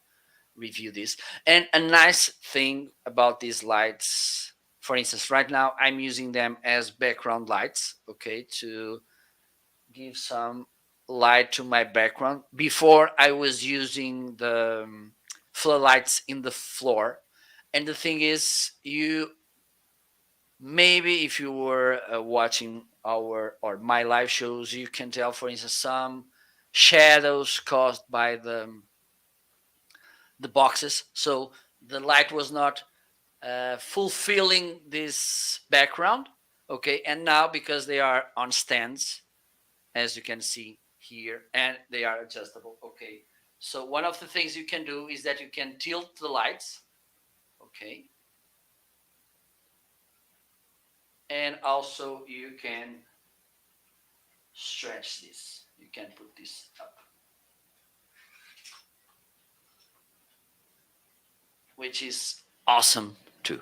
review this. And a nice thing about these lights, for instance, right now I'm using them as background lights, okay, to give some light to my background. Before I was using the floodlights in the floor. And the thing is, you maybe if you were watching our or my live shows, you can tell, for instance, some shadows caused by the boxes. So the light was not fulfilling this background. Okay, and now because they are on stands, as you can see here, and they are adjustable. Okay, so one of the things you can do is that you can tilt the lights. Okay, and also you can stretch this. You can put this up, which is awesome too.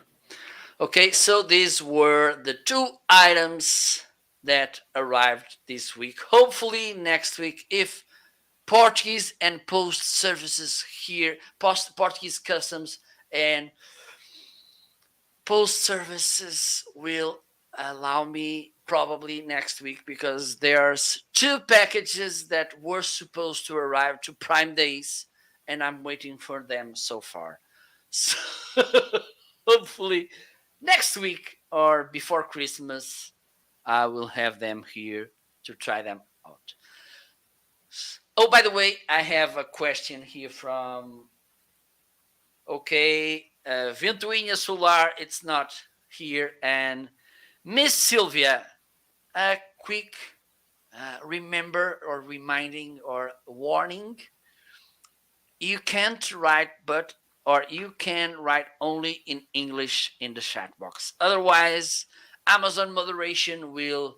Okay, so these were the 2 items that arrived this week. Hopefully next week, if Portuguese and post services here, post Portuguese customs and post services will allow me probably next week, because there's 2 packages that were supposed to arrive to Prime Days and I'm waiting for them so far. So hopefully next week or before Christmas I will have them here to try them out. Oh, by the way, I have a question here from okay, Ventoinha Solar, it's not here. And Miss Sylvia, a quick remember or reminding or warning: you can't write but or you can write only in English in the chat box. Otherwise, Amazon moderation will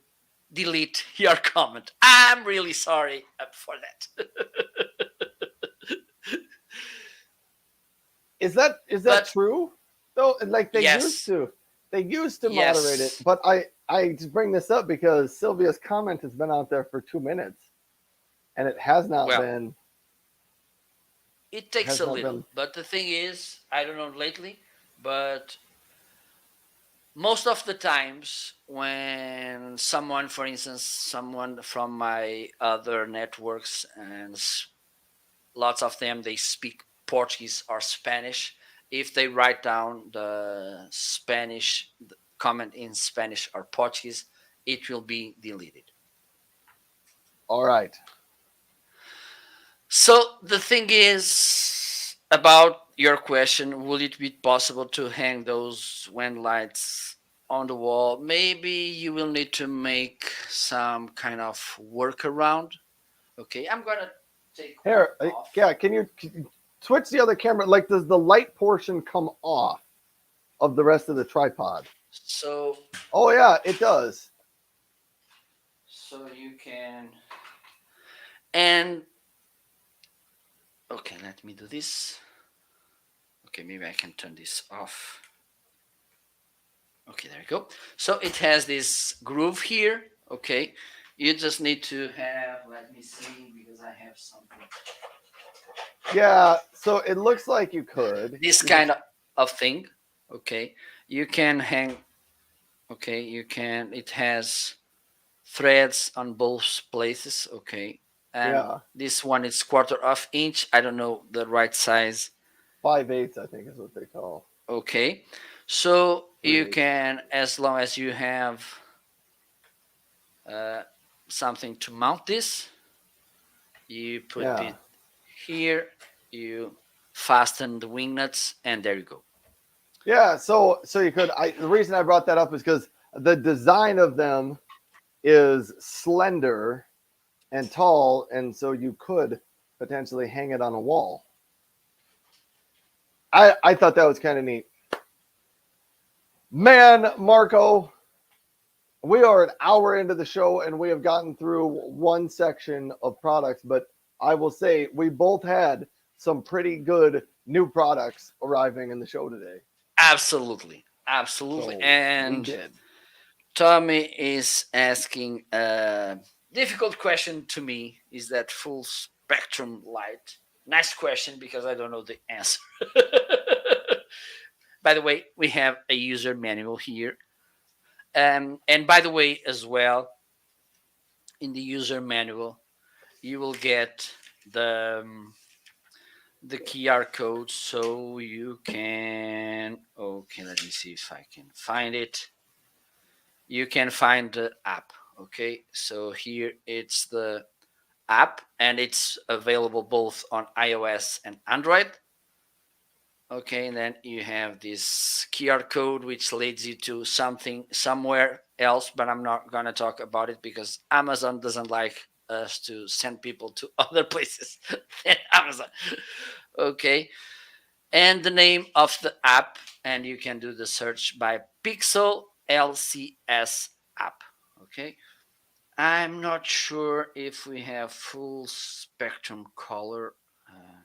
delete your comment. I'm really sorry for that. Is that But true? Though, like yes, they used to moderate it, yes. but I just bring this up because Sylvia's comment has been out there for 2 minutes, and it Well, it takes has a not little, been. but the thing is, I don't know lately, but most of the times when someone, for instance, someone from my other networks, and lots of them, they speak Portuguese or Spanish, if they write down the Spanish the comment in Spanish or Portuguese, it will be deleted. All right. So the thing is about your question, will it be possible to hang those wind lights on the wall? Maybe you will need to make some kind of workaround. Okay, I'm gonna take one Here, off. yeah. Can you switch the other camera? Like, does the light portion come off of the rest of the tripod? So Oh yeah, it does. so you can, and okay, let me do this. Okay, maybe I can turn this off. Okay, there you go. So it has this groove here. Okay, you just need to have. Let me see, because I have something. Yeah. So it looks like you could. This You just kind of thing. Okay, you can hang. Okay, you can. It has threads on both places. Okay, and Yeah, this one is quarter of inch. I don't know the right size. 5/8 I think is what they call Okay, so you 3/8. can, as long as you have uh, something to mount this, you put Yeah, it here, you fasten the wing nuts, and there you go. yeah. So you could. The reason I brought that up is because the design of them is slender and tall, and so you could potentially hang it on a wall. I thought that was kind of neat. Man, Marco, we are an hour into the show and we have gotten through one section of products, but I will say we both had some pretty good new products arriving in the show today. Absolutely, absolutely. So we And did. Tommy is asking a difficult question to me. Is that full spectrum light? Nice question because I don't know the answer. By the way, we have a user manual here. And by the way, as well, in the user manual, you will get the QR code so you can. Okay, let me see if I can find it. You can find the app. Okay, so here it's the app and it's available both on iOS and Android. Okay, and then you have this QR code which leads you to something somewhere else, but I'm not gonna talk about it because Amazon doesn't like us to send people to other places than Amazon. Okay, and the name of the app, and you can do the search by Pixel LCS app. Okay, I'm not sure if we have full spectrum color. Uh,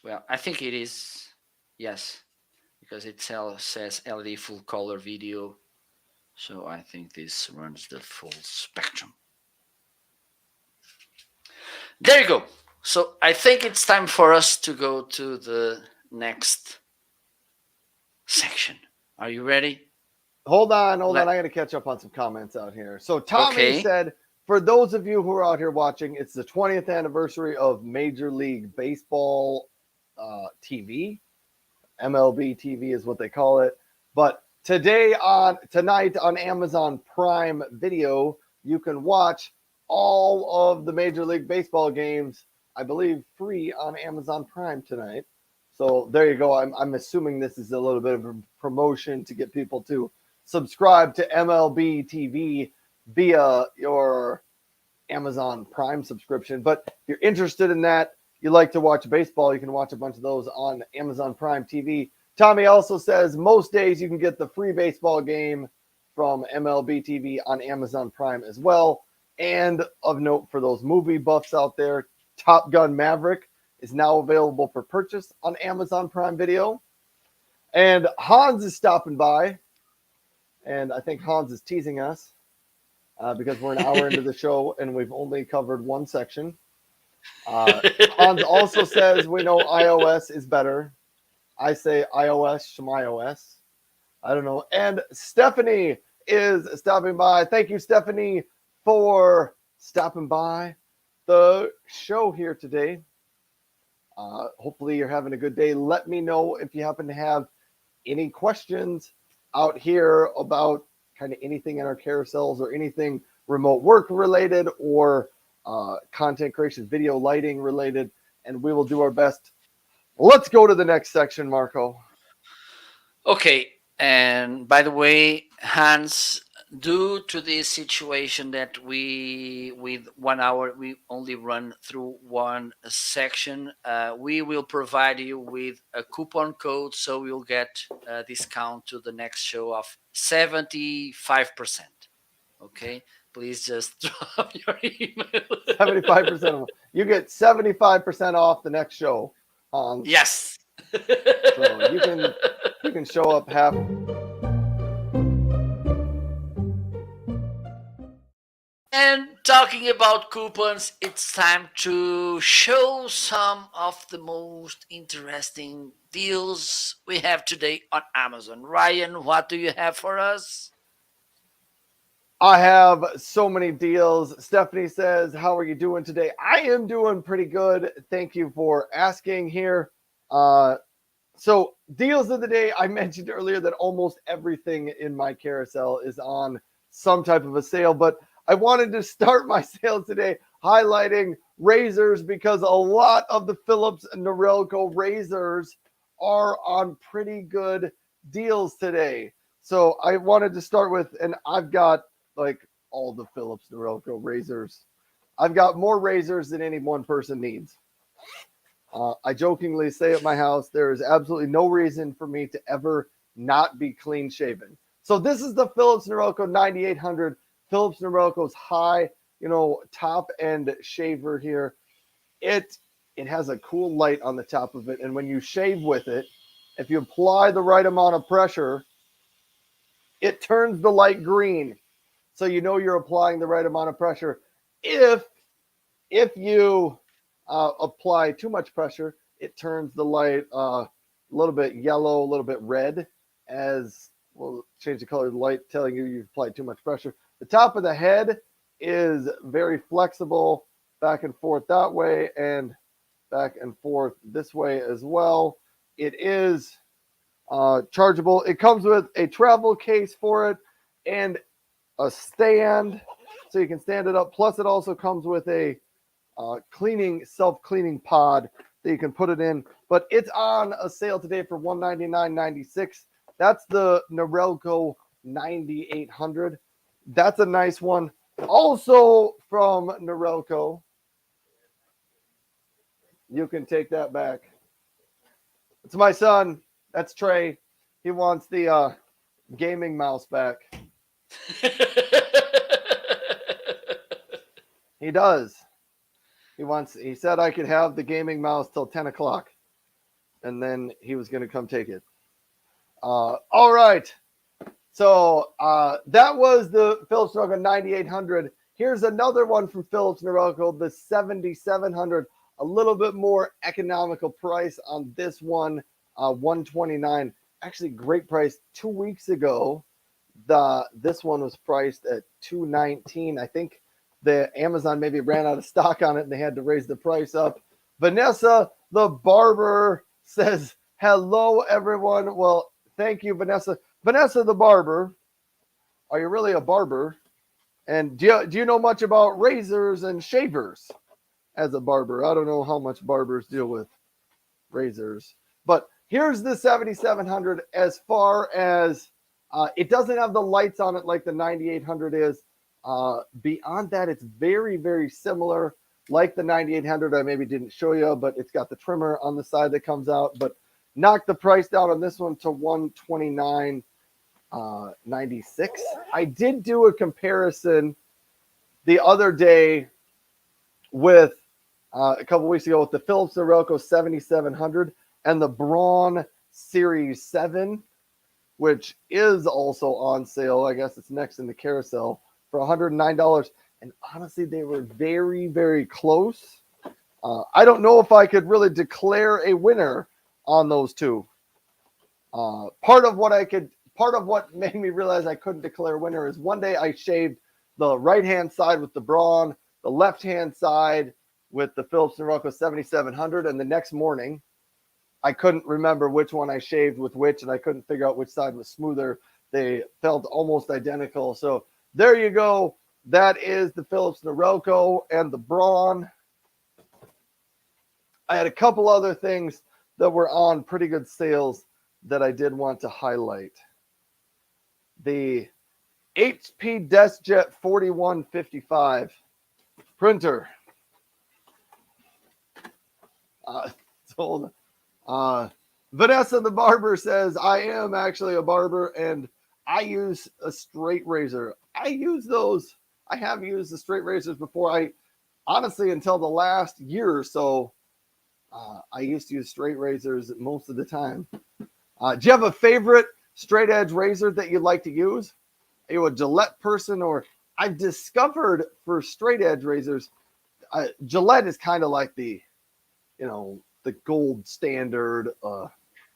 well, I think it is. Yes, because it says LED full color video. So I think this runs the full spectrum. There you go. So I think it's time for us to go to the next section. Are you ready? Hold on. Let I got to catch up on some comments out here. So Tommy Okay. said, for those of you who are out here watching, it's the 20th anniversary of Major League Baseball TV. MLB TV is what they call it. But tonight on Amazon Prime Video, you can watch all of the Major League Baseball games, I believe, free on Amazon Prime tonight. So there you go. I'm assuming this is a little bit of a promotion to get people to subscribe to MLB TV via your Amazon Prime subscription. But if you're interested in that, you like to watch baseball, you can watch a bunch of those on Amazon Prime TV. Tommy also says most days you can get the free baseball game from MLB TV on Amazon Prime as well. And of note for those movie buffs out there, Top Gun Maverick is now available for purchase on Amazon Prime Video. And Hans is stopping by, and I think Hans is teasing us because we're an hour into the show and we've only covered one section. Hans also says we know iOS is better. I say iOS, ShmIOS. I don't know. And Stephanie is stopping by. Thank you, Stephanie, for stopping by the show here today. Hopefully, you're having a good day. Let me know if you happen to have any questions out here about kind of anything in our carousels or anything remote work related or content creation, video lighting related, and we will do our best. Let's go to the next section, Marco. Okay. And by the way, Hans, due to this situation that we, with 1 hour, we only run through one section, we will provide you with a coupon code so you'll get a discount to the next show of 75%. Okay. Please just drop your email. 75% of you get 75% off the next show, Hans. Yes. So you can show up half. And talking about coupons, it's time to show some of the most interesting deals we have today on Amazon. Ryan, what do you have for us? I have so many deals. Stephanie says, how are you doing today? I am doing pretty good. Thank you for asking here. Uh, so deals of the day, I mentioned earlier that almost everything in my carousel is on some type of a sale, but I wanted to start my sale today highlighting razors because a lot of the Philips and Norelco razors are on pretty good deals today. So I wanted to start with, and I've got like all the Philips Norelco razors. I've got more razors than any one person needs. I jokingly say at my house, there is absolutely no reason for me to ever not be clean shaven. So this is the Philips Norelco 9800, Philips Norelco's high, top end shaver here. It it has a cool light on the top of it, and when you shave with it, if you apply the right amount of pressure, it turns the light green. So you know you're applying the right amount of pressure. If if you apply too much pressure, it turns the light a little bit yellow, a little bit red, as we'll change the color of the light, telling you you've applied too much pressure. The top of the head is very flexible, back and forth that way, and back and forth this way as well. It is chargeable. It comes with a travel case for it and a stand so you can stand it up. Plus, it also comes with a self-cleaning pod that you can put it in. But it's on a sale today for $199.96. That's the Norelco 9800. That's a nice one. Also from Norelco, you can take that back. It's my son. That's Trey. He wants the gaming mouse back. He does. He said I could have the gaming mouse till 10 o'clock, and then he was going to come take it. All right. So that was the Philips Norelco 9800. Here's another one from Philips Norelco, the 7700. A little bit more economical price on this one, $129. Actually, great price. 2 weeks ago, this one was priced at $219. I think the Amazon maybe ran out of stock on it and they had to raise the price up. Vanessa the barber says, hello, everyone. Well, thank you, Vanessa. Vanessa the barber, are you really a barber? And do you know much about razors and shavers as a barber? I don't know how much barbers deal with razors. But here's the 7700 as far as it doesn't have the lights on it like the 9800 is. Beyond that, it's very, very similar like the 9800. I maybe didn't show you, but it's got the trimmer on the side that comes out. But knocked the price down on this one to $129.96. I did do a comparison the other day with a couple weeks ago with the Philips Norelco 7700 and the Braun Series 7, which is also on sale. I guess it's next in the carousel for $109. And honestly, they were very, very close. I don't know if I could really declare a winner on those two. Part of what made me realize I couldn't declare a winner is one day I shaved the right-hand side with the Braun, the left-hand side with the Philips Norelco 7700, and the next morning I couldn't remember which one I shaved with which, and I couldn't figure out which side was smoother. They felt almost identical. So there you go. That is the Philips Norelco and the Braun. I had a couple other things that were on pretty good sales that I did want to highlight. The HP DeskJet 4155 printer. Vanessa the barber says, I am actually a barber and I use a straight razor. I have used the straight razors before. Honestly, until the last year or so, I used to use straight razors most of the time. Do you have a favorite straight edge razor that you like to use? Are you a Gillette person? Or I've discovered for straight edge razors, Gillette is kind of like the gold standard,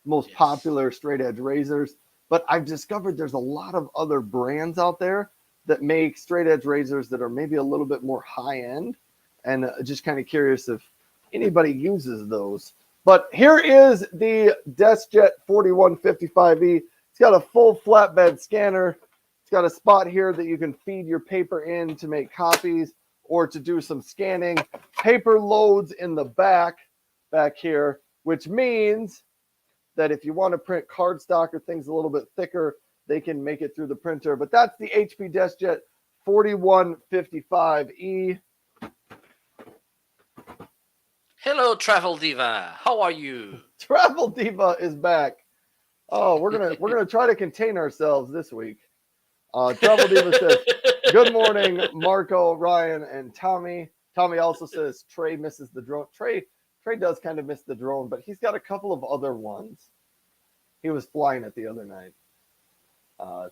most popular straight edge razors. But I've discovered there's a lot of other brands out there that make straight edge razors that are maybe a little bit more high end, and just kind of curious if anybody uses those. But here is the DeskJet 4155E. It's got a full flatbed scanner. It's got a spot here that you can feed your paper in to make copies or to do some scanning. Paper loads in the back here, which means that if you want to print cardstock or things a little bit thicker, they can make it through the printer. But that's the HP DeskJet 4155E. Hello, Travel Diva. How are you? Travel Diva is back. Oh, we're gonna try to contain ourselves this week. Travel Diva says, "Good morning, Marco, Ryan, and Tommy." Tommy also says Trey misses the drone. Trey does kind of miss the drone, but he's got a couple of other ones. He was flying it the other night.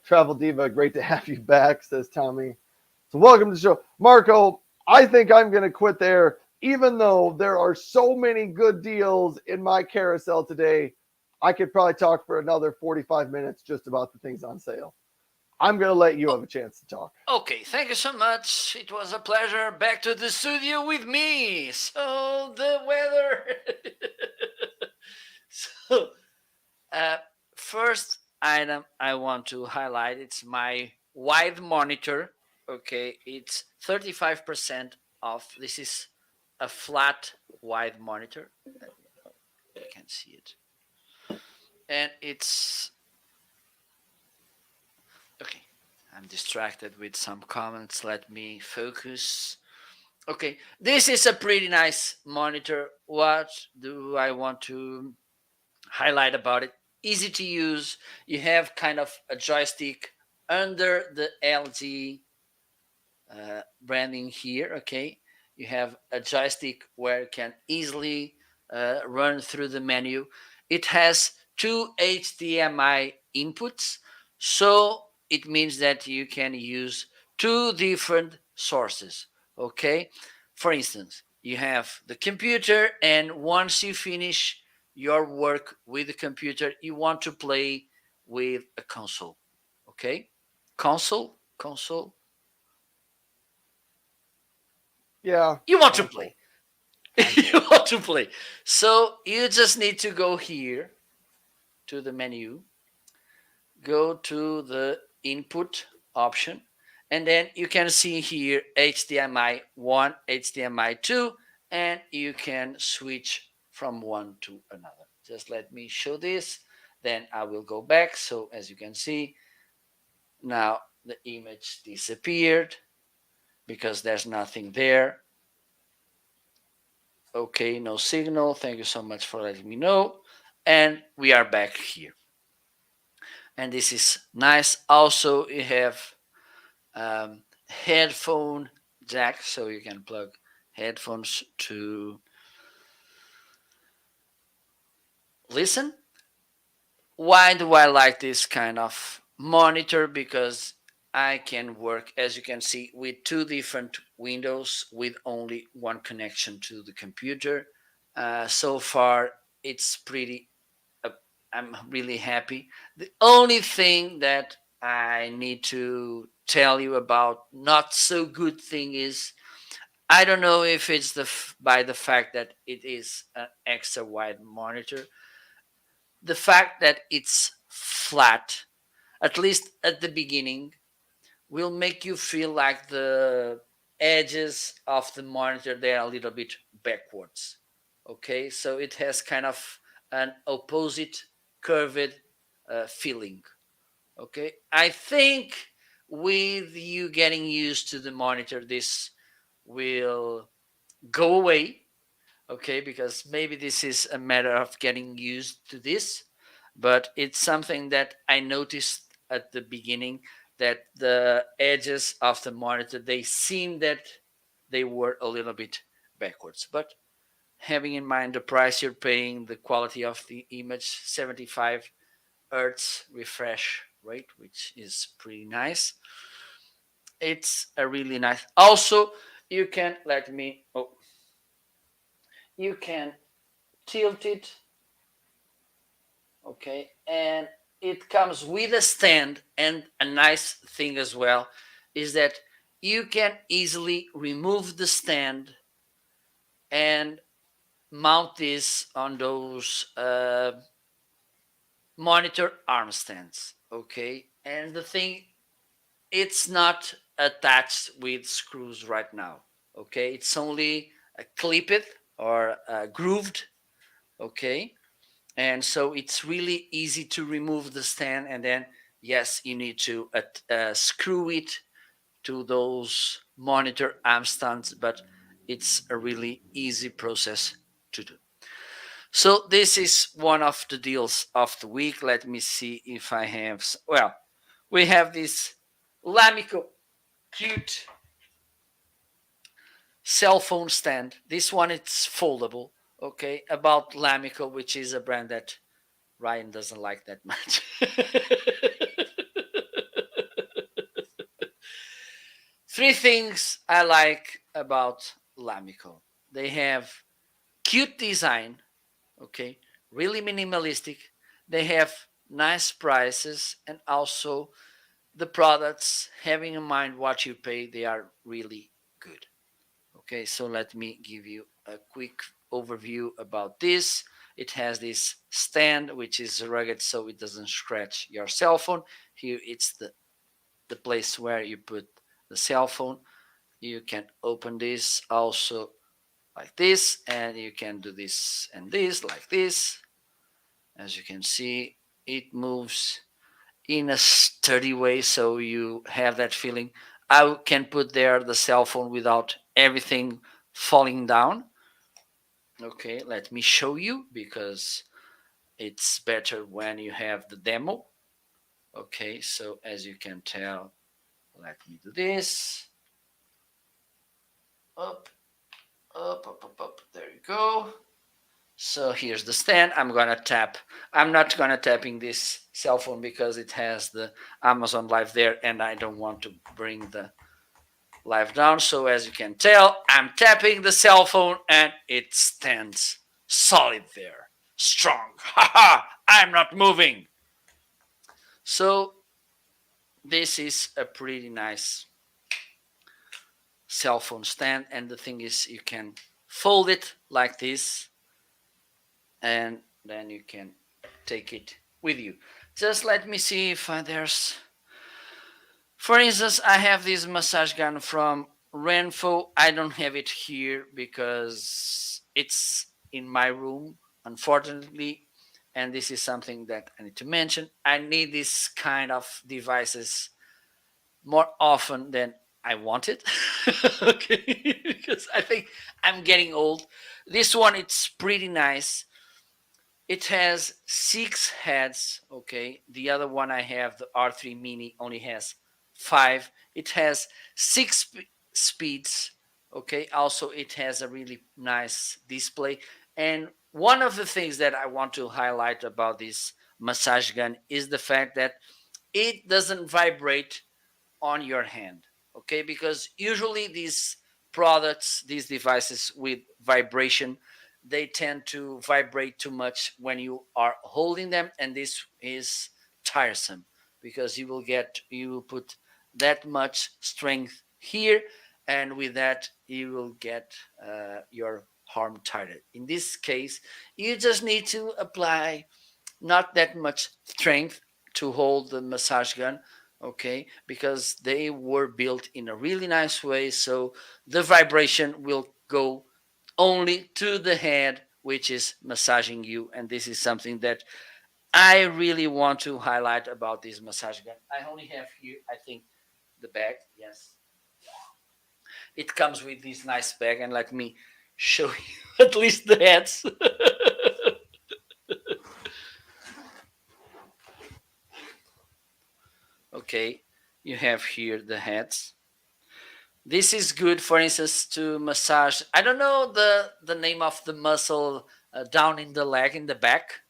Travel Diva, great to have you back, says Tommy. So welcome to the show. Marco, I think I'm going to quit there, even though there are so many good deals in my carousel today. I could probably talk for another 45 minutes just about the things on sale. I'm going to let you have a chance to talk. Okay, thank you so much. It was a pleasure. Back to the studio with me. So, the weather. so, uh, first item I want to highlight, it's my wide monitor. Okay, it's 35% off. This is a flat wide monitor. You can see it. And it's okay. I'm distracted with some comments. Let me focus. Okay, this is a pretty nice monitor. What do I want to highlight about it? Easy to use. You have kind of a joystick under the LG branding here. Okay, you have a joystick where you can easily run through the menu. It has two HDMI inputs, so it means that you can use two different sources. Okay, for instance, you have the computer, and once you finish your work with the computer, you want to play with a console. Okay, console. Yeah, You want to console. play. You want to play. So you just need to go here to the menu, go to the input option, and then you can see here HDMI 1, HDMI 2, and you can switch from one to another. Just let me show this, then I will go back. So as you can see, now the image disappeared because there's nothing there. Okay, no signal. Thank you so much for letting me know. And we are back here. And this is nice. Also, you have headphone jack, so you can plug headphones to listen. Why do I like this kind of monitor? Because I can work, as you can see, with two different windows with only one connection to the computer. So far, it's pretty uh, I'm really happy. The only thing that I need to tell you about not so good thing is I don't know if it's by the fact that it is an extra wide monitor, the fact that it's flat, at least at the beginning, will make you feel like the edges of the monitor they are a little bit backwards. Okay, so it has kind of an opposite curved feeling. Okay, I think with you getting used to the monitor, this will go away. Okay, because maybe this is a matter of getting used to this, but it's something that I noticed at the beginning, that the edges of the monitor, they seem that they were a little bit backwards. But having in mind the price you're paying, the quality of the image, 75 hertz refresh rate, which is pretty nice. It's a really nice. Also, you can let me. Oh, you can tilt it. Okay, and it comes with a stand, and a nice thing as well. is that you can easily remove the stand and mount this on those monitor arm stands. Okay, and the thing, it's not attached with screws right now. Okay, it's only clipped or grooved. Okay, and so it's really easy to remove the stand, and then yes, you need to screw it to those monitor arm stands, but it's a really easy process to do. So this is one of the deals of the week. Let me see if I have. Well, we have this Lamico cute cell phone stand. This one it's foldable. Okay, about Lamico, which is a brand that Ryan doesn't like that much. Three things I like about Lamico. They have cute design, okay, really minimalistic. They have nice prices, and also the products, having in mind what you pay, they are really good. Okay, so let me give you a quick overview about this. It has this stand which is rugged so it doesn't scratch your cell phone. Here it's the place where you put the cell phone. You can open this also like this, and you can do this and this like this. As you can see, it moves in a sturdy way, so you have that feeling. I can put there the cell phone without everything falling down. Okay, let me show you because it's better when you have the demo. Okay, so as you can tell, let me do this. Up, up, up, up, up. There you go. So here's the stand. I'm gonna tap. I'm not gonna tapping this cell phone because it has the Amazon Live there, and I don't want to bring the live down. So as you can tell, I'm tapping the cell phone, and it stands solid there, strong. Haha! I'm not moving. So this is a pretty nice cell phone stand, and the thing is, you can fold it like this, and then you can take it with you. Just let me see if there's, for instance, I have this massage gun from Renfo. I don't have it here because it's in my room, unfortunately. And this is something that I need to mention. I need this kind of devices more often than I want it. Okay, because I think I'm getting old. This one, it's pretty nice. It has six heads. Okay, the other one I have, the R3 Mini, only has five. It has speeds. Okay, also it has a really nice display. And one of the things that I want to highlight about this massage gun is the fact that it doesn't vibrate on your hand. Okay, because usually these products, these devices with vibration, they tend to vibrate too much when you are holding them, and this is tiresome because you will put that much strength here, and with that you will get your arm tired. In this case, you just need to apply not that much strength to hold the massage gun, okay, because they were built in a really nice way, so the vibration will go only to the head which is massaging you. And this is something that I really want to highlight about this massage gun. I only have here, I think, the bag. Yes, it comes with this nice bag, and let me show you at least the heads. Okay, you have here the heads. This is good, for instance, to massage. I don't know the name of the muscle down in the leg in the back.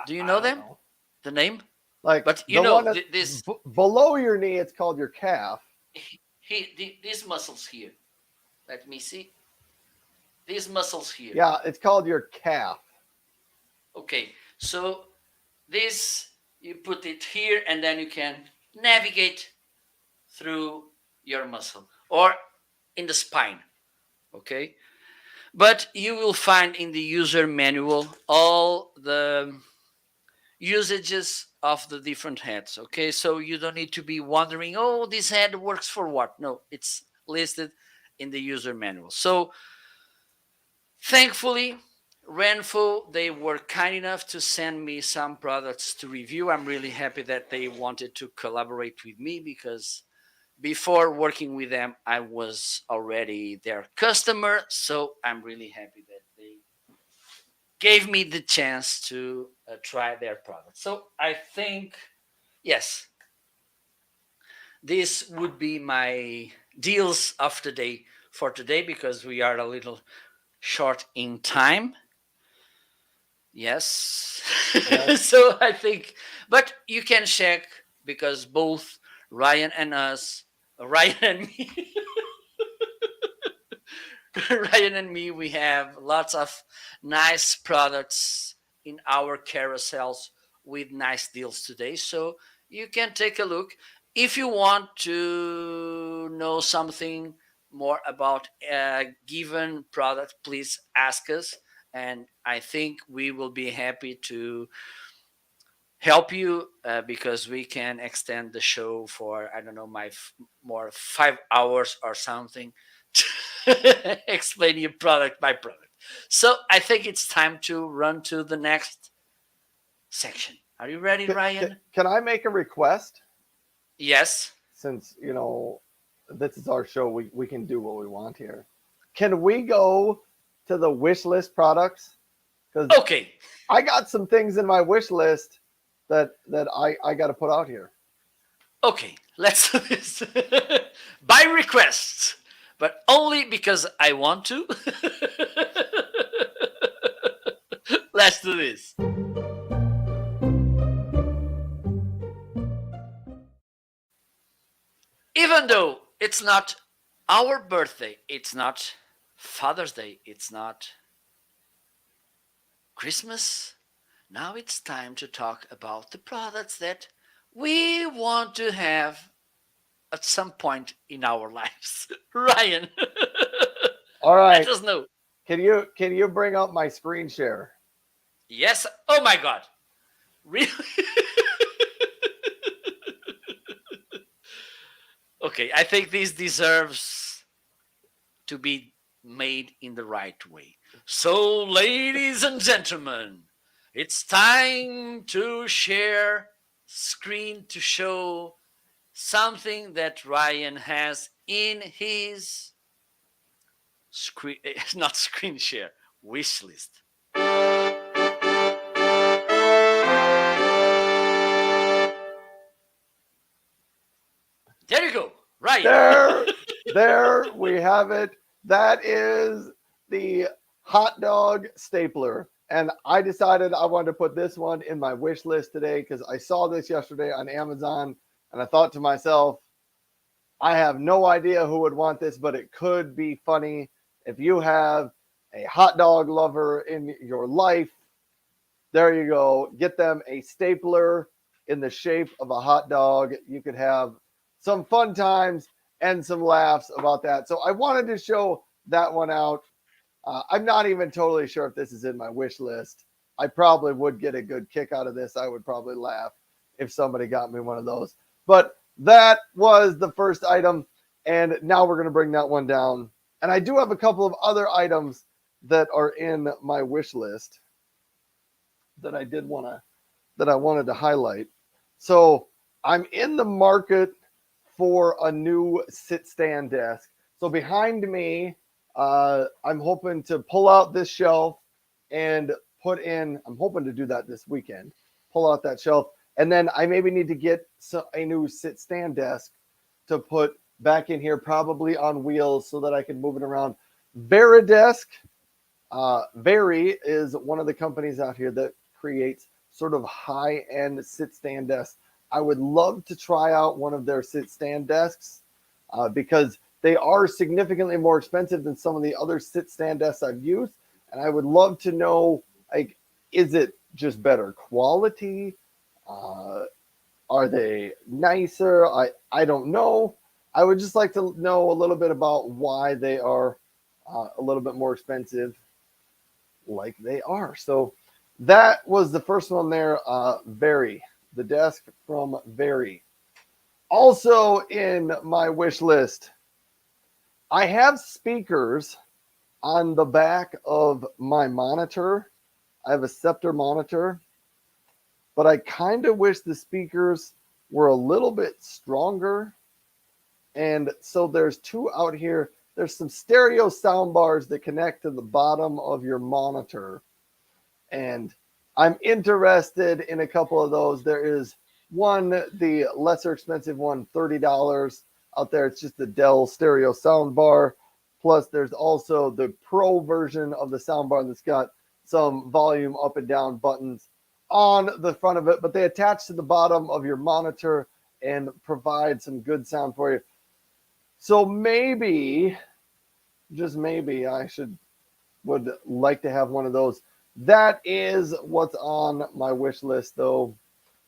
Do you I know don't them? know. The name? Like But you the one know that's this below your knee, it's called your calf. these muscles here. Let me see these muscles here. Yeah, it's called your calf. Okay, so this You put it here, and then you can navigate through your muscle or in the spine. Okay, but you will find in the user manual all the usages of the different heads. Okay, so you don't need to be wondering, oh, this head works for what. No, it's listed in the user manual. So thankfully, Renfo, they were kind enough to send me some products to review. I'm really happy that they wanted to collaborate with me because before working with them, I was already their customer. So I'm really happy that they gave me the chance to try their product. So I think, yes, this would be my deals of the day for today because we are a little short in time. Yes. Yes. So I think, but you can check because both Ryan and us, Ryan and me, Ryan and me, we have lots of nice products in our carousels with nice deals today. So you can take a look. If you want to know something more about a given product, please ask us. And I think we will be happy to help you because we can extend the show for, I don't know, more 5 hours or something to explain you product by product. So I think it's time to run to the next section. Are you ready, Ryan? Can I make a request? Yes. Since, this is our show, we can do what we want here. Can we go to the wish list products? Because Okay. I got some things in my wish list that I got to put out here. Okay. Let's do this by request, but only because I want to. Let's do this. Even though it's not our birthday, it's not Father's Day, it's not Christmas, now it's time to talk about the products that we want to have at some point in our lives. Ryan, All let right. us know. Can you bring up my screen share? Yes. Oh my God. Really? Okay, I think this deserves to be made in the right way. So, ladies and gentlemen, it's time to share screen to show something that Ryan has in his screen, not screen share, wish list. There you go, Ryan. There we have it. That is the hot dog stapler. And I decided I wanted to put this one in my wish list today because I saw this yesterday on Amazon and I thought to myself, I have no idea who would want this, but it could be funny if you have a hot dog lover in your life. There you go. Get them a stapler in the shape of a hot dog. You could have some fun times and some laughs about that. So I wanted to show that one out. I'm not even totally sure if this is in my wish list. I probably would get a good kick out of this. I would probably laugh if somebody got me one of those. But that was the first item. And now we're going to bring that one down. And I do have a couple of other items that are in my wish list that I wanted to highlight. So I'm in the market for a new sit stand desk. So behind me, I'm hoping to pull out this shelf and put in, I'm hoping to do that this weekend, pull out that shelf. And then I maybe need to get a new sit stand desk to put back in here, probably on wheels so that I can move it around. Veridesk, Very is one of the companies out here that creates sort of high-end sit-stand desks. I would love to try out one of their sit-stand desks because they are significantly more expensive than some of the other sit-stand desks I've used. And I would love to know, like, is it just better quality? Uh, are they nicer? I don't know. I would just like to know a little bit about why they are a little bit more expensive, like they are. So that was the first one there. Very, the desk from Very. Also in my wish list, I have speakers on the back of my monitor. I have a Scepter monitor, but I kind of wish the speakers were a little bit stronger. And so there's two out here. There's some stereo sound bars that connect to the bottom of your monitor. And I'm interested in a couple of those. There is one, the lesser expensive one, $30 out there. It's just the Dell stereo sound bar. Plus, there's also the pro version of the sound bar that's got some volume up and down buttons on the front of it, but they attach to the bottom of your monitor and provide some good sound for you. So maybe, just maybe, I should would like to have one of those. That is what's on my wish list, though,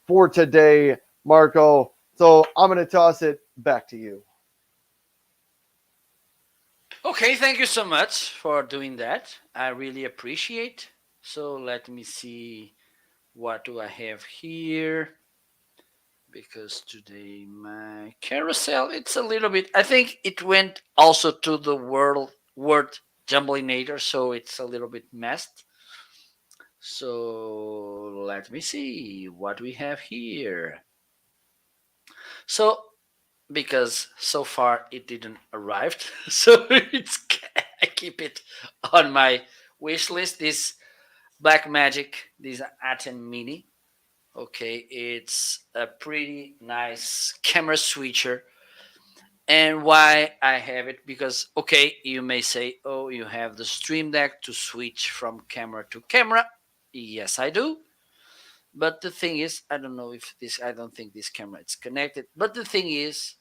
for today, Marco. So I'm going to toss it back to you. Okay, thank you so much for doing that. I really appreciate. So let me see, what do I have here? Because today my carousel, it's a little bit, I think it went also to the word jumblinator, so it's a little bit messed. So let me see what we have here. So because so far it didn't arrive, so it's I keep it on my wish list. This Black Magic, this Atom Mini. Okay, it's a pretty nice camera switcher. And why I have it? Because, okay, you may say, oh, you have the Stream Deck to switch from camera to camera. Yes, I do. But the thing is, I don't know if this, I don't think this camera is connected. But the thing is,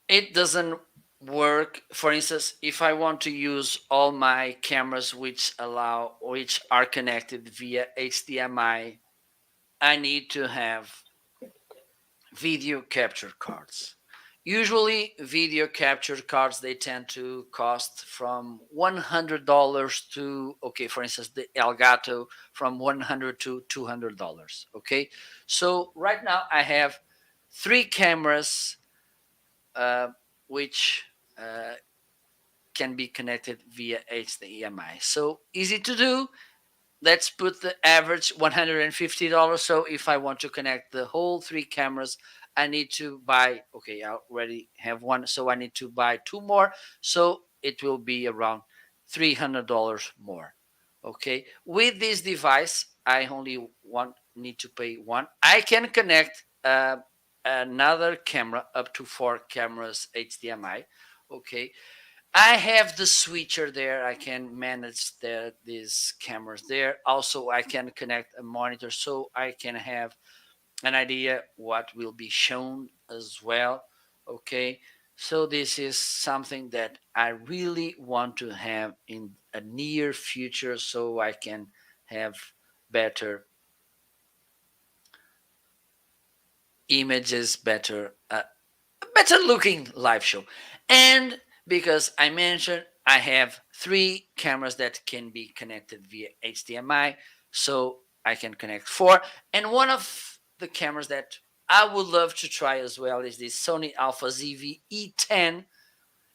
it doesn't work. For instance, if I want to use all my cameras which are connected via HDMI, I need to have video capture cards. Usually, video capture cards, they tend to cost from $100 to, okay, for instance, the Elgato, from $100 to $200. Okay, so right now I have three cameras, uh, which uh, can be connected via HDMI. So easy to do. Let's put the average $150. So if I want to connect the whole three cameras, I need to buy, okay, I already have one, so I need to buy two more. So it will be around $300 more. Okay, with this device, I only need to pay one. I can connect another camera, up to four cameras HDMI. Okay, I have the switcher there. I can manage these cameras there. Also, I can connect a monitor so I can have an idea what will be shown as well. Okay, so this is something that I really want to have in a near future, so I can have better images, better looking live show. And because I mentioned I have three cameras that can be connected via HDMI, so I can connect four. And one of the cameras that I would love to try as well is this Sony Alpha ZV-E10.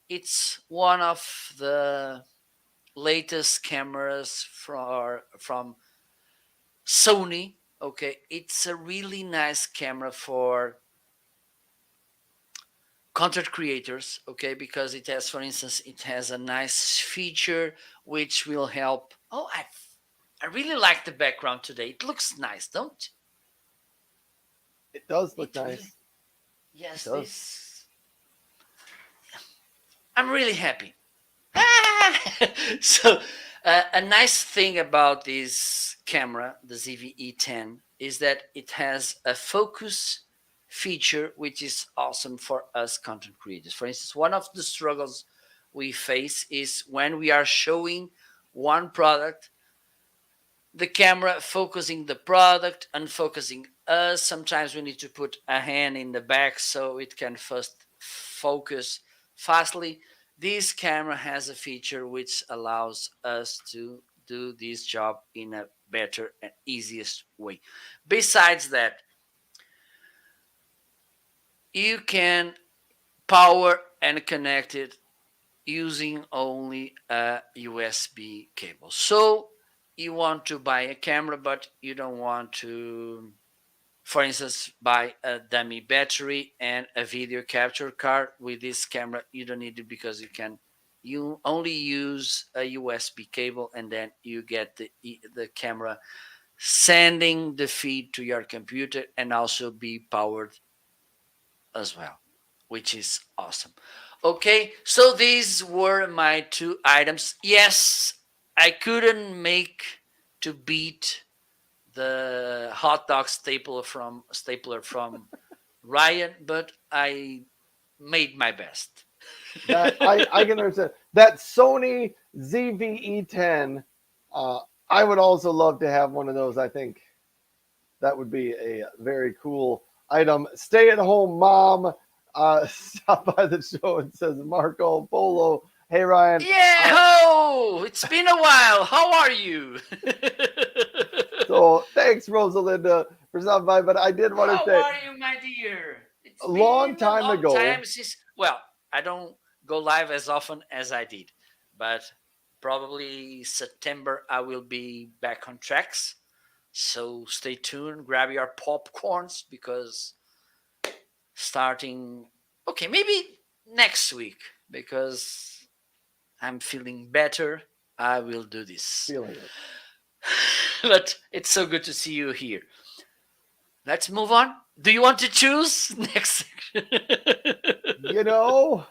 It's one of the latest cameras from Sony. Okay, it's a really nice camera for content creators, okay, because it has, for instance, it has a nice feature which will help. Oh, I really like the background today. It looks nice, don't It does look it? Really, nice. It yes, does. this, I'm really happy. So a nice thing about this camera, the ZV-E10, is that it has a focus feature which is awesome for us content creators. For instance, one of the struggles we face is when we are showing one product the camera focusing the product, unfocusing us. Sometimes we need to put a hand in the back so it can first focus fastly. This camera has a feature which allows us to do this job in a better and easiest way. Besides that, you can power and connect it using only a USB cable. So you want to buy a camera, but you don't want to, for instance, buy a dummy battery and a video capture card. With this camera, you don't need it because you only use a USB cable, and then you get the camera sending the feed to your computer and also be powered as well, which is awesome. Okay, so these were my two items. Yes, I couldn't make to beat the hot dog stapler from Ryan, but I made my best. That I can understand. That Sony ZV-E10, uh, I would also love to have one of those. I think that would be a very cool item. Stay at home mom stop by the show and says Marco Polo. Hey Ryan. Yeah, ho! It's been a while. How are you? So thanks Rosalinda for stopping by. But I did want to How say are you, my dear? It's a long been a time long ago. time since. Well, I don't go live as often as I did, but probably September I will be back on tracks. So stay tuned, grab your popcorns because starting, okay, maybe next week because I'm feeling better. I will do this. Feeling it. But it's so good to see you here. Let's move on. Do you want to choose next section? You know,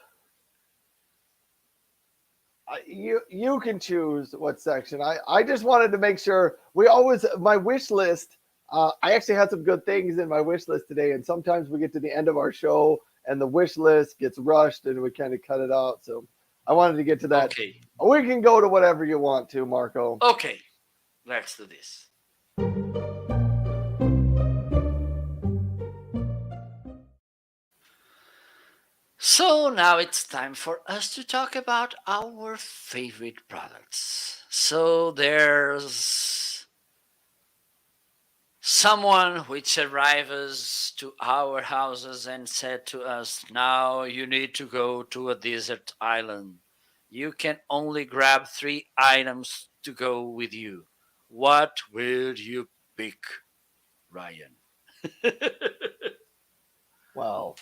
you can choose what section. I just wanted to make sure we always my wish list. I actually had some good things in my wish list today, and sometimes we get to the end of our show and the wish list gets rushed and we kind of cut it out. So I wanted to get to that. Okay. We can go to whatever you want to, Marco. Okay. Let's do this. So now it's time for us to talk about our favorite products. So there's someone which arrives to our houses and said to us, now you need to go to a desert island. You can only grab 3 items to go with you. What will you pick, Ryan? Well,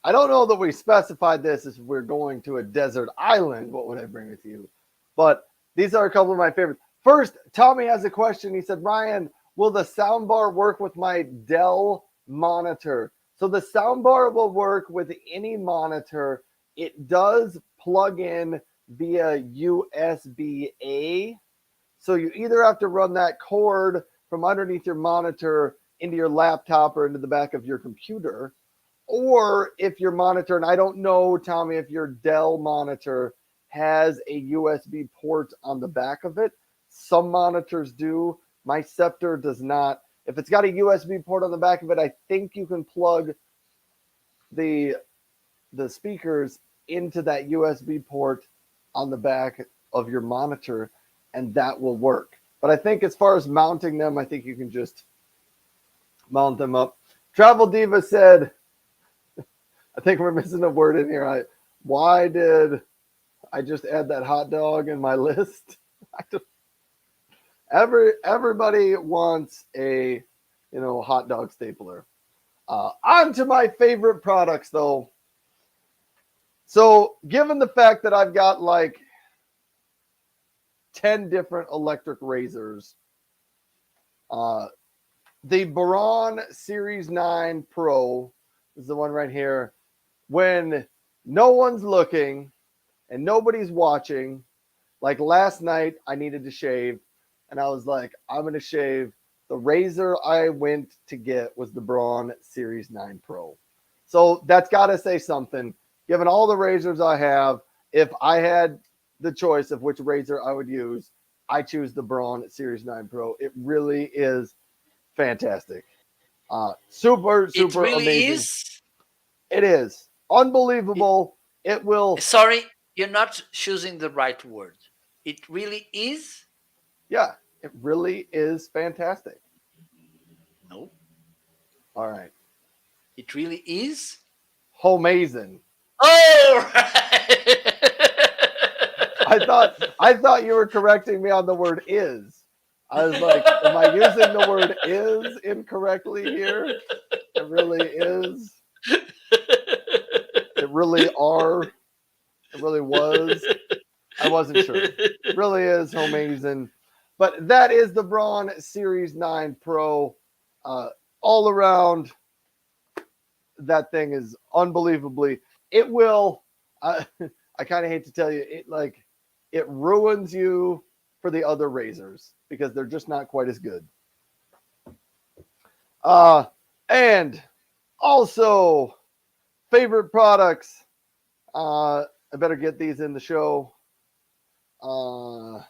I don't know that we specified this as we're going to a desert island. What would I bring with you? But these are a couple of my favorites. First, Tommy has a question. He said, Ryan, will the soundbar work with my Dell monitor? So the soundbar will work with any monitor. It does plug in via USB-A. So you either have to run that cord from underneath your monitor into your laptop or into the back of your computer. Or if your monitor, and I don't know, Tommy, if your Dell monitor has a USB port on the back of it. Some monitors do. My Scepter does not. If it's got a USB port on the back of it, I think you can plug the speakers into that USB port on the back of your monitor, and that will work. But I think as far as mounting them, I think you can just mount them up. Travel Diva said, I think we're missing a word in here. Why did I just add that hot dog in my list? Everybody wants a hot dog stapler. On to my favorite products though. So given the fact that I've got like 10 different electric razors, the Braun Series 9 Pro is the one right here. When no one's looking and nobody's watching, like last night I needed to shave and I was like, I'm going to shave. The razor I went to get was the Braun Series 9 Pro. So that's got to say something. Given all the razors I have, if I had the choice of which razor I would use, I choose the Braun Series 9 Pro. It really is fantastic. Super, It super really amazing. is. It is It, unbelievable. It will, sorry, you're not choosing the right word. It really is. yeah, it really is fantastic. No, All right. it really is. Homeazin. Oh, right. I thought you were correcting me on the word is. I was like, am I using the word is incorrectly here? It really is. It really are. It really was. I wasn't sure. Really is amazing. But that is the Braun Series 9 Pro. Uh, all around, that thing is unbelievably. It will. I kind of hate to tell you, it ruins you for the other razors because they're just not quite as good. Uh, and also favorite products. I better get these in the show. Uh,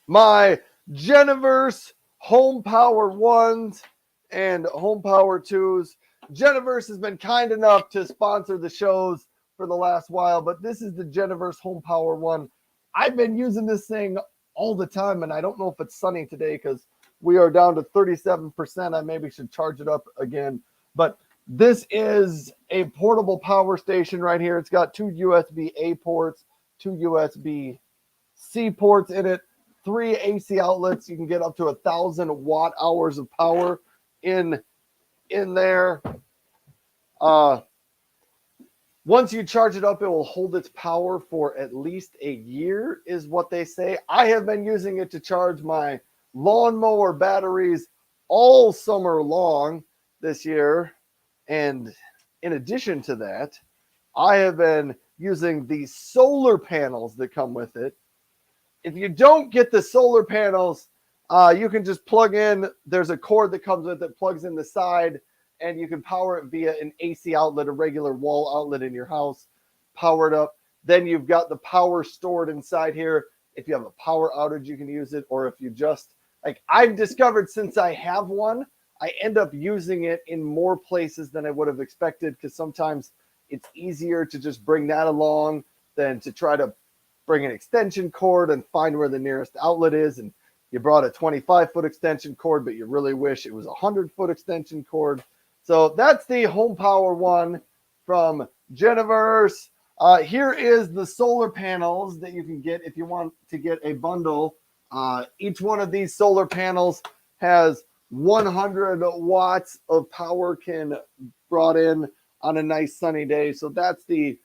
my Geniverse Home Power 1s and Home Power 2s. Geniverse has been kind enough to sponsor the shows for the last while, but this is the Geniverse Home Power 1. I've been using this thing all the time, and I don't know if it's sunny today because we are down to 37%. I maybe should charge it up again. But this is a portable power station right here. It's got two USB-A ports, two USB-C ports in it, three AC outlets. You can get up to 1,000 watt-hours of power in there. Uh, Once you charge it up, it will hold its power for at least a year, is what they say. I have been using it to charge my lawnmower batteries all summer long this year. And in addition to that, I have been using the solar panels that come with it. If you don't get the solar panels, you can just plug in. There's a cord that comes with it, plugs in the side, and you can power it via an AC outlet, a regular wall outlet in your house. Power it up. Then you've got the power stored inside here. If you have a power outage, you can use it. Or if you just, like I've discovered since I have one, I end up using it in more places than I would have expected because sometimes it's easier to just bring that along than to try to bring an extension cord and find where the nearest outlet is. And you brought a 25-foot extension cord, but you really wish it was a 100-foot extension cord. So that's the Home Power 1 from Geniverse. Here is the solar panels that you can get if you want to get a bundle. Each one of these solar panels has 100 watts of power can brought in on a nice sunny day. So that's the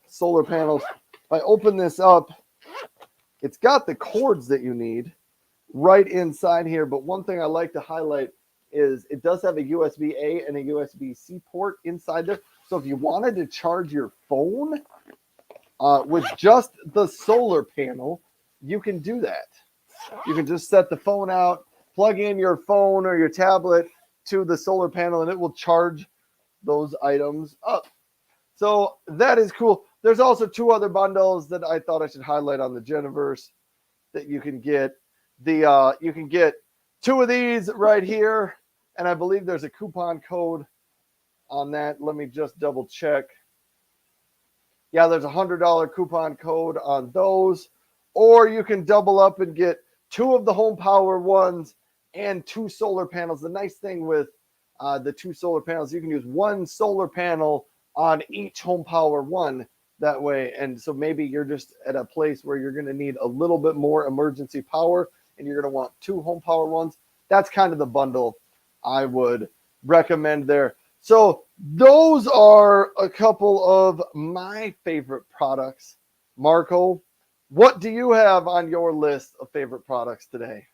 solar panels. If I open this up, it's got the cords that you need right inside here. But one thing I like to highlight is it does have a USB-A and a USB-C port inside there. So if you wanted to charge your phone with just the solar panel, you can do that. You can just set the phone out, plug in your phone or your tablet to the solar panel, and it will charge those items up. So that is cool. There's also two other bundles that I thought I should highlight on the Geniverse that you can get. You can get two of these right here, and I believe there's a coupon code on that. Let me just double check. Yeah, there's a $100 coupon code on those. Or you can double up and get two of the Home Power 1s and two solar panels. The nice thing with the two solar panels, you can use one solar panel on each Home Power 1 that way. And so maybe you're just at a place where you're going to need a little bit more emergency power and you're going to want two Home Power 1s. That's kind of the bundle I would recommend there. So those are a couple of my favorite products. Marco, what do you have on your list of favorite products today?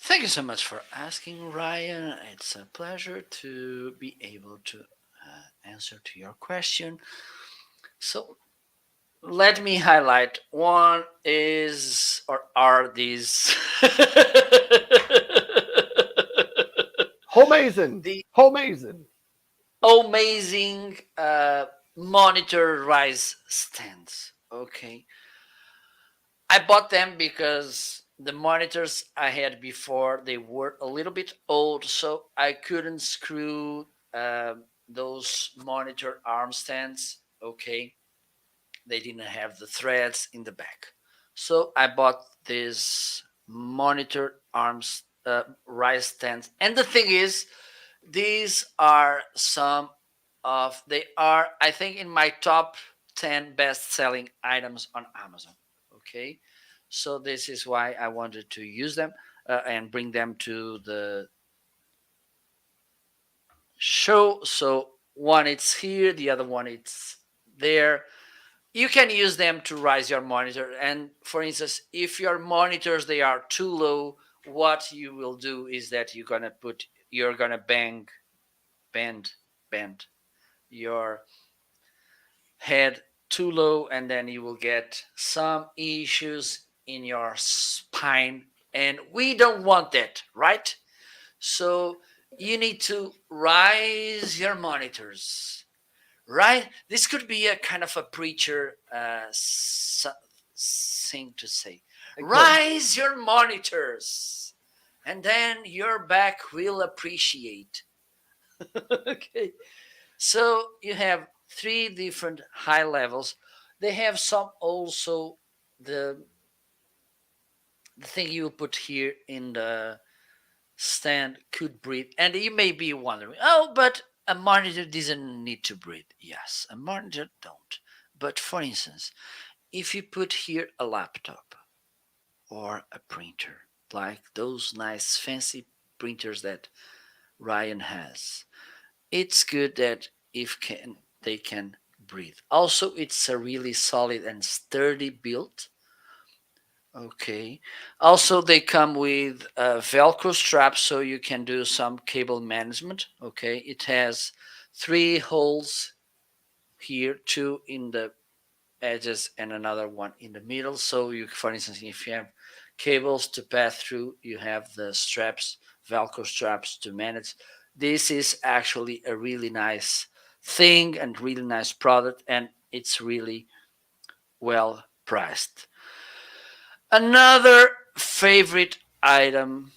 Thank you so much for asking, Ryan. It's a pleasure to be able to answer to your question. So let me highlight one is or are these Homeazin. the Homeazin. amazing monitor rise stands. Okay. I bought them because the monitors I had before, they were a little bit old, so I couldn't screw those monitor arm stands. Okay, they didn't have the threads in the back, so I bought this monitor arms rise stands. And the thing is, these are some of they are, I think, in my top 10 best selling items on Amazon. Okay, so this is why I wanted to use them and bring them to the show. So one it's here, the other one it's there. You can use them to rise your monitor. And for instance, if your monitors they are too low, what you will do is that you're gonna bend bend your head too low, and then you will get some issues in your spine, and we don't want that, right? So you need to rise your monitors, right? This could be a kind of a preacher thing to say. It could. Rise your monitors, and then your back will appreciate. Okay, so you have three different high levels. They have some also the the thing you put here in the stand could breathe. And you may be wondering, oh, but a monitor doesn't need to breathe. Yes, a monitor don't. But for instance, if you put here a laptop or a printer, like those nice fancy printers that Ryan has, it's good that if can they can breathe. Also, it's a really solid and sturdy build. Okay. Also, they come with Velcro straps so you can do some cable management. Okay. It has three holes here, two in the edges and another one in the middle. So you, for instance, if you have cables to pass through, you have the straps, Velcro straps to manage. This is actually a really nice thing and really nice product, and it's really well priced. Another favorite item.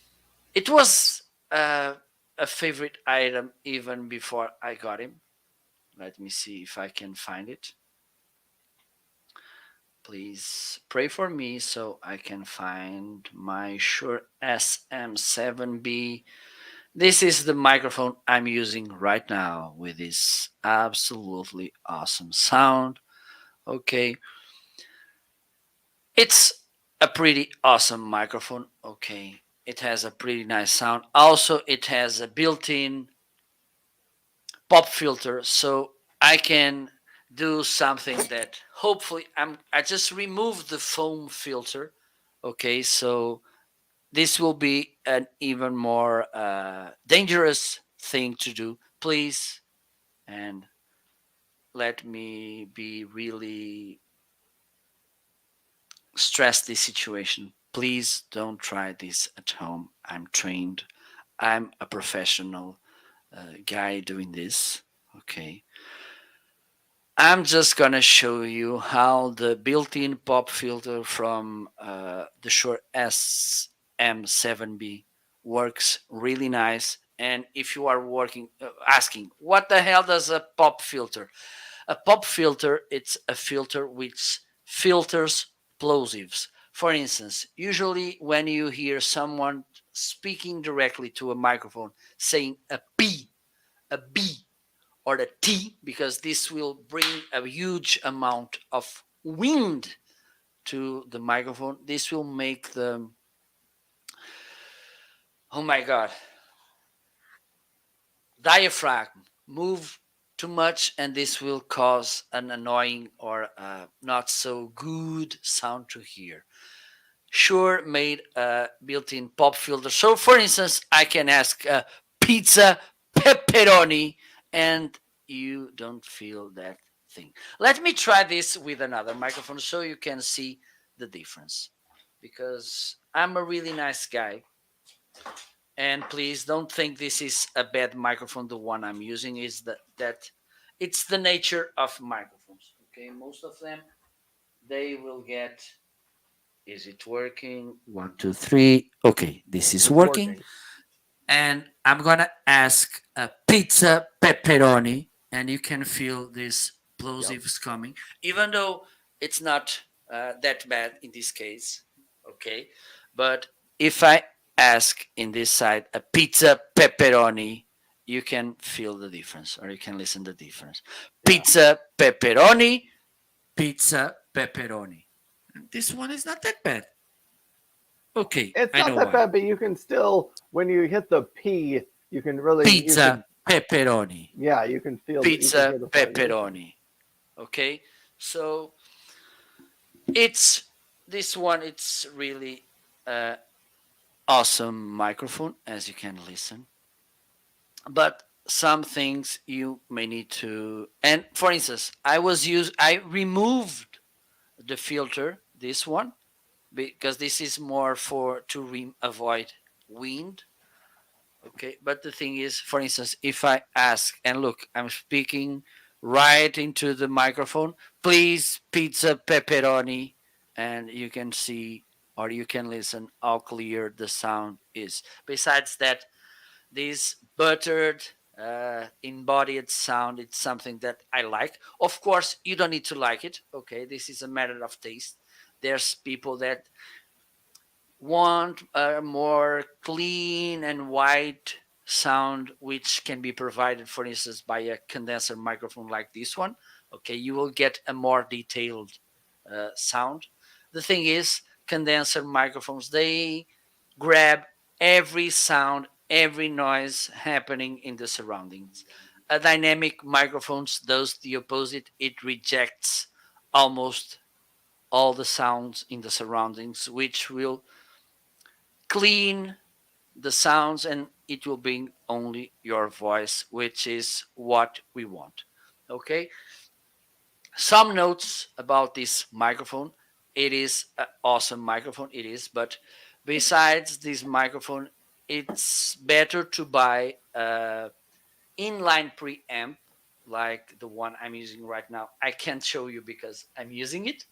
It was a favorite item even before I got him. Let me see if I can find it. Please pray for me so I can find my Shure SM7B. This is the microphone I'm using right now with this absolutely awesome sound. Okay, it's a pretty awesome microphone. Okay, it has a pretty nice sound. Also, it has a built in pop filter, so I can do something that hopefully I just removed the foam filter. Okay, so this will be an even more dangerous thing to do. Please, and let me be really stress this situation. Please don't try this at home. I'm trained. I'm a professional guy doing this. Okay. I'm just gonna show you how the built-in pop filter from the Shure SM7B works really nice. And if you are working, asking, what the hell does a pop filter? A pop filter, it's a filter which filters plosives. For instance, usually when you hear someone speaking directly to a microphone saying a P, a B, or the T, because this will bring a huge amount of wind to the microphone. This will make the, oh my God, diaphragm move too much, and this will cause an annoying or not so good sound to hear. Shure made a built-in pop filter. So, for instance, I can ask pizza pepperoni, and you don't feel that thing. Let me try this with another microphone so you can see the difference. Because I'm a really nice guy, and please don't think this is a bad microphone. The one I'm using is that it's the nature of microphones. Okay, most of them they will get Is it working? 1, 2, 3. Okay, this is It's working. working. And I'm gonna ask a pizza pepperoni, and you can feel this Yep. plosives coming, even though it's not that bad in this case. Okay, but if I ask in this side a pizza pepperoni, you can feel the difference, or you can listen the difference. Yeah. Pizza pepperoni, pizza pepperoni. This one is not that bad. Okay, It's I not know that why. bad, but you can still, when you hit the P, you can really, you Pizza can, pepperoni. yeah, you can feel that, you can Pizza hear the vibration. pepperoni. Okay, so it's this one. It's really awesome microphone, as you can listen. But some things you may need to. And for instance, I removed the filter. This one because this is more for to avoid wind. Okay, but the thing is, for instance, if I ask and look, I'm speaking right into the microphone, please, pizza pepperoni, and you can see or you can listen how clear the sound is. Besides that, this buttered, embodied sound, it's something that I like. Of course, you don't need to like it. Okay, this is a matter of taste. There's people that want a more clean and white sound which can be provided for instance by a condenser microphone like this one. Okay, you will get a more detailed sound. The thing is, condenser microphones, they grab every sound, every noise happening in the surroundings. A dynamic microphones does the opposite. It rejects almost all the sounds in the surroundings, which will clean the sounds and it will bring only your voice, which is what we want. Okay, some notes about this microphone. It is an awesome microphone, it is, but besides this microphone, it's better to buy inline preamp like the one I'm using right now. I can't show you because I'm using it.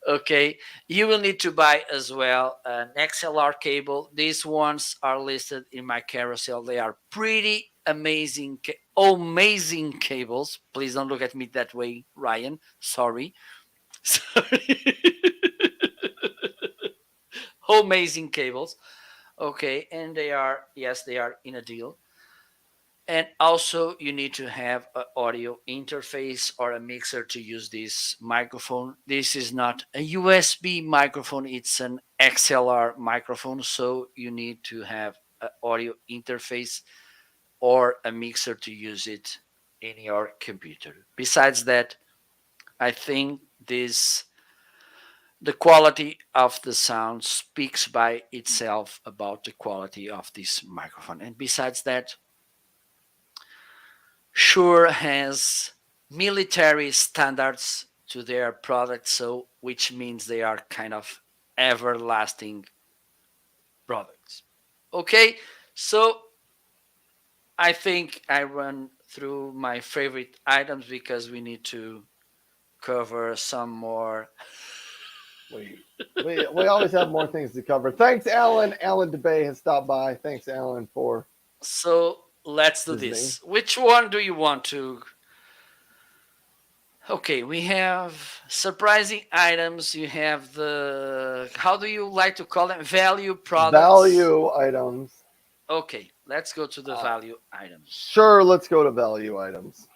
Okay, you will need to buy as well an XLR cable. These ones are listed in my carousel. They are pretty amazing, amazing cables. Please don't look at me that way, Ryan. Sorry. Sorry. Amazing cables. Okay, and they are, yes, they are in a deal. And also, you need to have an audio interface or a mixer to use this microphone. This is not a USB microphone, it's an XLR microphone. So, you need to have an audio interface or a mixer to use it in your computer. Besides that, I think this the quality of the sound speaks by itself about the quality of this microphone. And besides that, Shure has military standards to their products, so which means they are kind of everlasting products. Okay, so I think I run through my favorite items because we need to cover some more. We, we always have more things to cover. Thanks, Alan. Alan DeBay has stopped by. Thanks, Alan, for So let's do visiting. this. Which one do you want to? Okay, we have surprising items. You have the, how do you like to call them? Value products. Value items. Okay, let's go to the Uh, value items. sure, let's go to value items.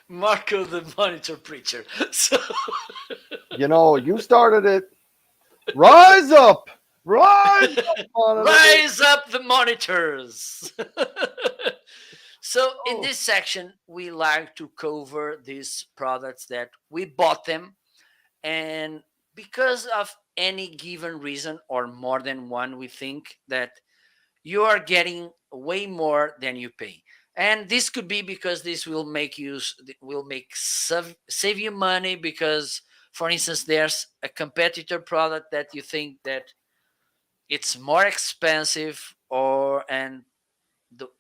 Marco the monitor preacher. So You know, you started it. Rise up! Rise up, monitor! rise up the monitors. So in Oh, this section, we like to cover these products that we bought them and because of any given reason or more than one, we think that you are getting way more than you pay. And this could be because this will make you will make save you money because for instance there's a competitor product that you think that it's more expensive or and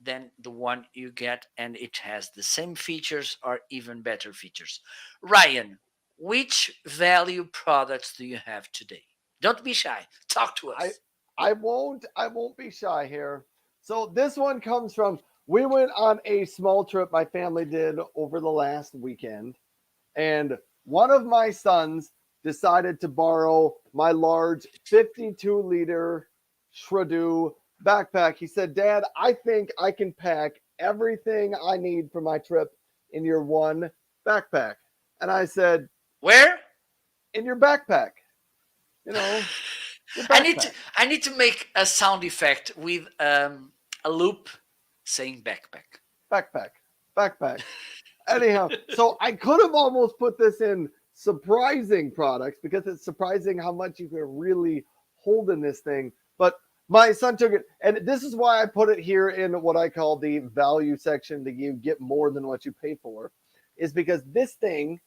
than the one you get, and it has the same features or even better features. Ryan, which value products do you have today? Don't be shy. Talk to I us. I won't be shy here. So this one comes from, we went on a small trip my family did over the last weekend, and one of my sons decided to borrow my large 52-liter Shredu backpack. He said, "Dad, I think I can pack everything I need for my trip in your one backpack." And I said, Where? "In your backpack, you know, your I need to backpack." I need to make a sound effect with a loop saying backpack. Backpack, backpack. Anyhow, so I could have almost put this in surprising products because it's surprising how much you can really hold in this thing. But my son took it, and this is why I put it here in what I call the value section, that you get more than what you pay for, is because this thing,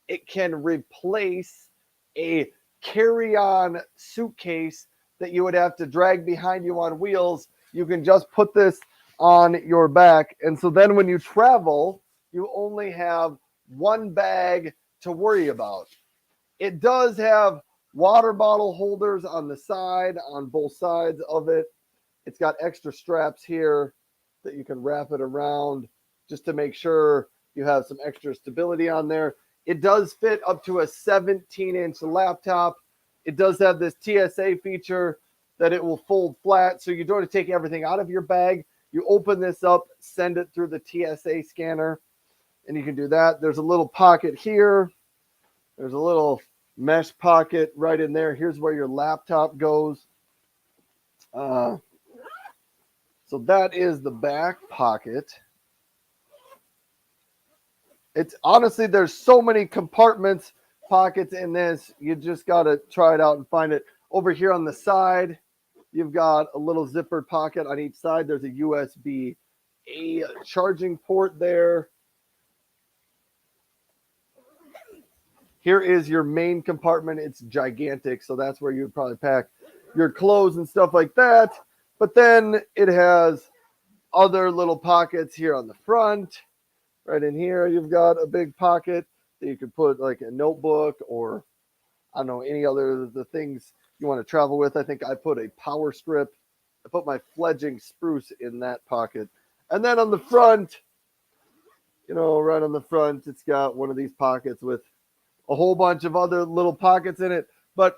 it can replace a carry-on suitcase that you would have to drag behind you on wheels. You can just put this on your back, and so then when you travel, you only have one bag to worry about. It does have water bottle holders on the side, on both sides of it. It's got extra straps here that you can wrap it around just to make sure you have some extra stability on there. It does fit up to a 17-inch laptop. It does have this TSA feature that it will fold flat, so you don't have to take everything out of your bag. You open this up, send it through the TSA scanner, and you can do that. There's a little pocket here. There's a little mesh pocket right in there. Here's where your laptop goes. So that is the back pocket. It's honestly, there's so many compartments, pockets in this. You just got to try it out and find it. Over here on the side, you've got a little zippered pocket on each side. There's a USB-A charging port there. Here is your main compartment. It's gigantic, so that's where you'd probably pack your clothes and stuff like that. But then it has other little pockets here on the front. Right in here, you've got a big pocket that you could put like a notebook or, I don't know, any other the things you want to travel with. I think I put a power strip. I put my fledging spruce in that pocket. And then on the front, right on the front, it's got one of these pockets with a whole bunch of other little pockets in it. But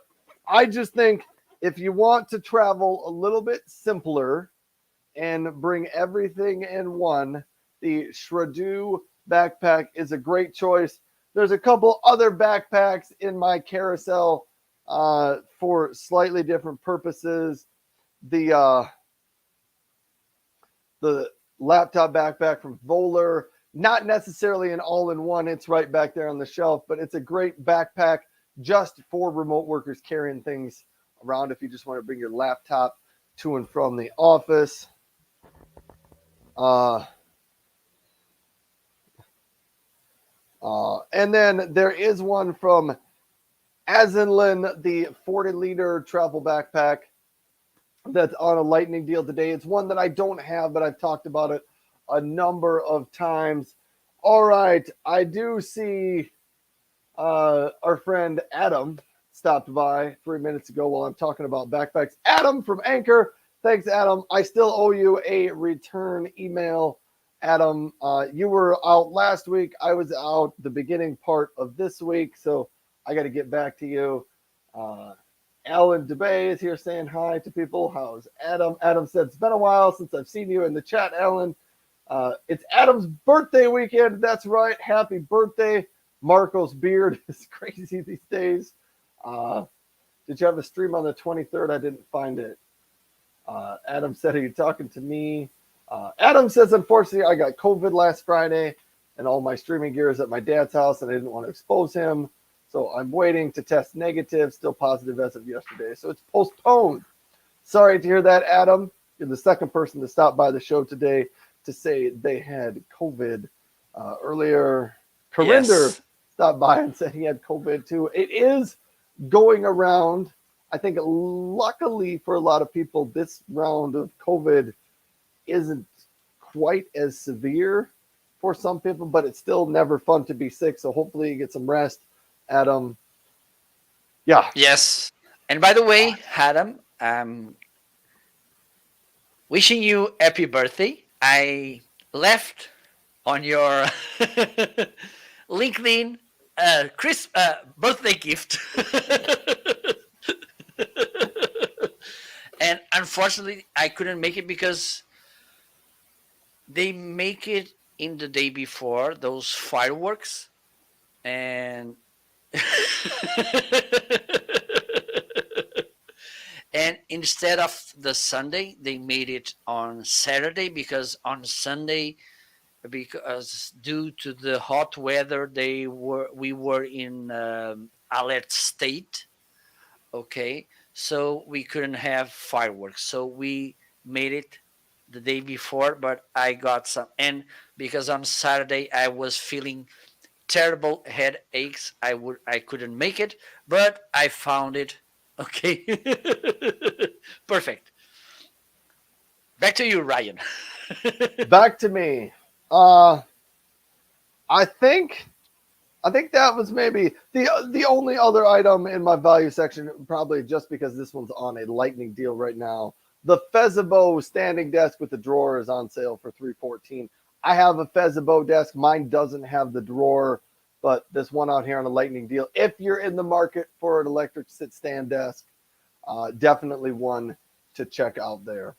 I just think if you want to travel a little bit simpler and bring everything in one, the Shredu backpack is a great choice. There's a couple other backpacks in my carousel for slightly different purposes. The laptop backpack from Voller, not necessarily an all-in-one. It's right back there on the shelf, but it's a great backpack just for remote workers carrying things around if you just want to bring your laptop to and from the office. And then there is one from Homeazin, the 40-liter travel backpack that's on a lightning deal today. It's one that I don't have, but I've talked about it a number of times. All right, I do see our friend Adam stopped by 3 minutes ago while I'm talking about backpacks. Adam from Anchor. Thanks, Adam. I still owe you a return email. Adam, you were out last week. I was out the beginning part of this week, so I got to get back to you. Alan DeBay is here saying hi to people. How's Adam? Adam said, it's been a while since I've seen you in the chat, Alan. It's Adam's birthday weekend. That's right. Happy birthday. Marco's beard is crazy these days. Did you have a stream on the 23rd? I didn't find it. Adam said, are you talking to me? Adam says, unfortunately, I got COVID last Friday and all my streaming gear is at my dad's house and I didn't want to expose him. So I'm waiting to test negative, still positive as of yesterday. So it's postponed. Sorry to hear that, Adam. You're the second person to stop by the show today to say they had COVID. Earlier, Corinder stopped by and said he had COVID too. It is going around. I think luckily for a lot of people, this round of COVID isn't quite as severe for some people, but it's still never fun to be sick. So hopefully you get some rest, Adam. Yeah. Yes. And by the way, Adam, wishing you happy birthday. I left on your LinkedIn Chris birthday gift. And unfortunately I couldn't make it because they make it in the day before those fireworks, and and instead of the Sunday they made it on Saturday, because on Sunday, because due to the hot weather, we were in alert state. Okay, so we couldn't have fireworks, so we made it the day before, but I got some. And because on Saturday I was feeling terrible headaches, I couldn't make it, but I found it. Okay. Perfect. Back to you, Ryan. Back to me. Uh, I think I think that was maybe the only other item in my value section, probably just because this one's on a lightning deal right now. The Fezabo standing desk with the drawer is on sale for $314. I have a Fezabo desk. Mine doesn't have the drawer, but this one out here on a lightning deal. If you're in the market for an electric sit stand desk, definitely one to check out there.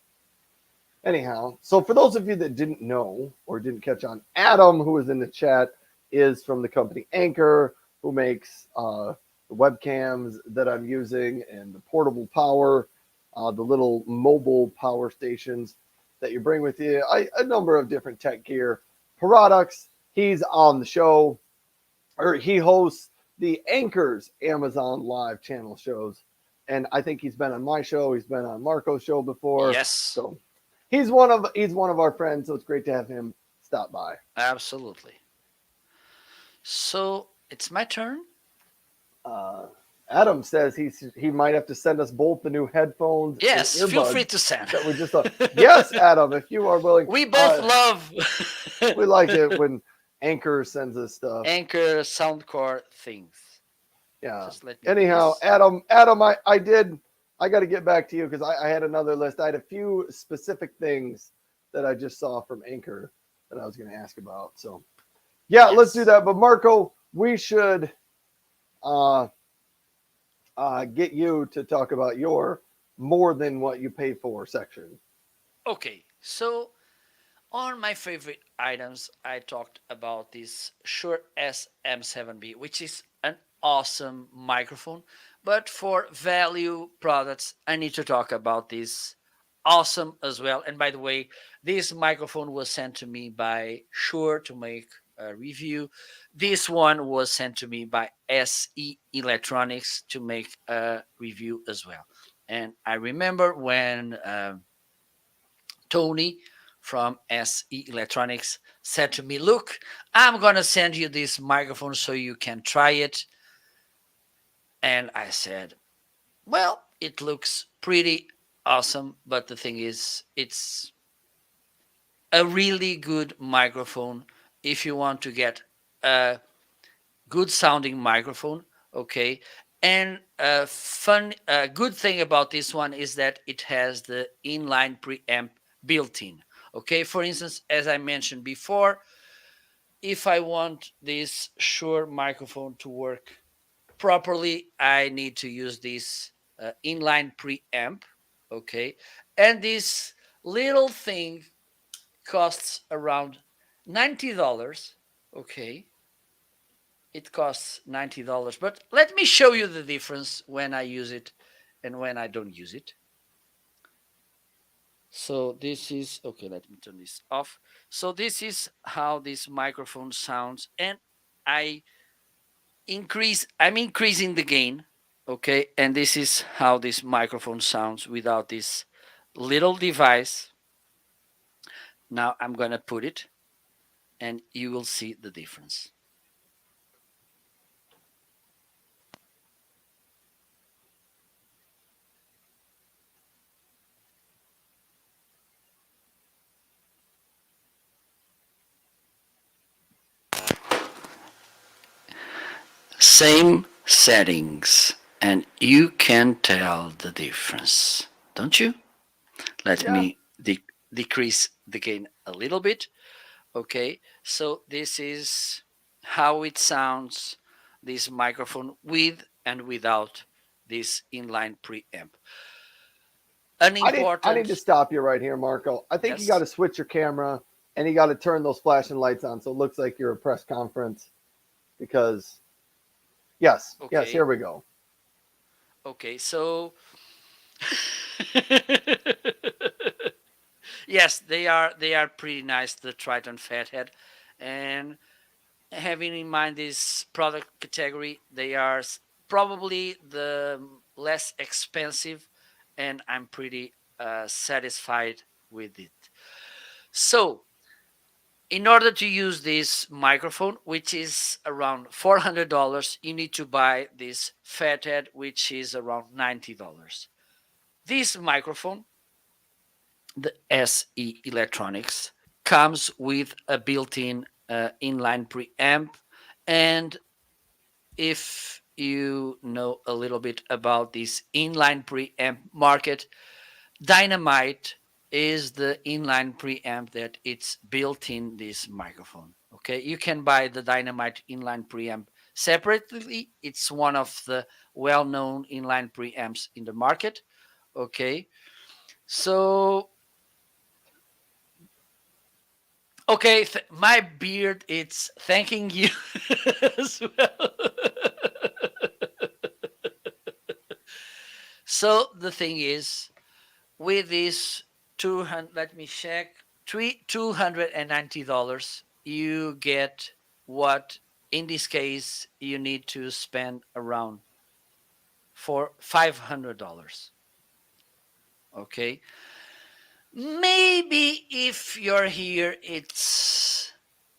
Anyhow, so for those of you that didn't know or didn't catch on, Adam, who is in the chat, is from the company Anchor, who makes the webcams that I'm using and the portable power, the little mobile power stations that you bring with you, a number of different tech gear products. He's on the show, or he hosts the Anchor's Amazon Live channel shows. And I think he's been on my show. He's been on Marco's show before. Yes, So he's one of our friends. So it's great to have him stop by. absolutely. So it's my turn. Uh, Adam says he might have to send us both the new headphones and Yes, feel free earbuds to send. that we just saw. Yes, Adam, if you are willing. We both love We like it when Anchor sends us stuff. Anchor Soundcore things. Yeah. Just let me do Anyhow, this. Adam, I got to get back to you because I had another list. I had a few specific things that I just saw from Anchor that I was going to ask about. So, yeah, let's do Yes. that. But Marco, we should uh, get you to talk about your more than what you pay for section. Okay, so on my favorite items, I talked about this Shure SM7B, which is an awesome microphone. But for value products, I need to talk about this awesome as well. And by the way, this microphone was sent to me by Shure to make a review. This one was sent to me by SE Electronics to make a review as well. And I remember when Tony from SE Electronics said to me, "Look, I'm going to send you this microphone so you can try it." And I said, "Well, it looks pretty awesome, but the thing is, it's a really good microphone if you want to get a good sounding microphone." Okay. And a good thing about this one is that it has the inline preamp built in. Okay. For instance, as I mentioned before, if I want this Shure microphone to work properly, I need to use this inline preamp. Okay. And this little thing costs around $90. Okay. It costs $90. But let me show you the difference when I use it and when I don't use it. So this is okay. Let me turn this off. So this is how this microphone sounds, and I I'm increasing the gain. Okay, and this is how this microphone sounds without this little device. Now I'm gonna put it, and you will see the difference. Same settings, and you can tell the difference, don't you? Let Yeah, me decrease the gain a little bit. Okay, so this is how it sounds, this microphone with and without this inline preamp. An I need to important, stop you right here, Marco. I think you got yes, to switch your camera and you got to turn those flashing lights on so it looks like you're a press conference. Because yes, here okay, we go. okay, so yes, they are pretty nice, the Triton Fathead, and having in mind this product category, they are probably the less expensive, and I'm pretty satisfied with it. So, in order to use this microphone, which is around $400, you need to buy this Fathead, which is around $90. This microphone, the SE Electronics, comes with a built-in inline preamp, and if you know a little bit about this inline preamp market, Dynamite is the inline preamp that it's built in this microphone. Okay, you can buy the Dynamite inline preamp separately. It's one of the well-known inline preamps in the market. Okay, so okay, my beard it's thanking you as well. So the thing is, with this 200, let me check, $290, you get what in this case you need to spend around for $500. Okay, maybe if you're here, it's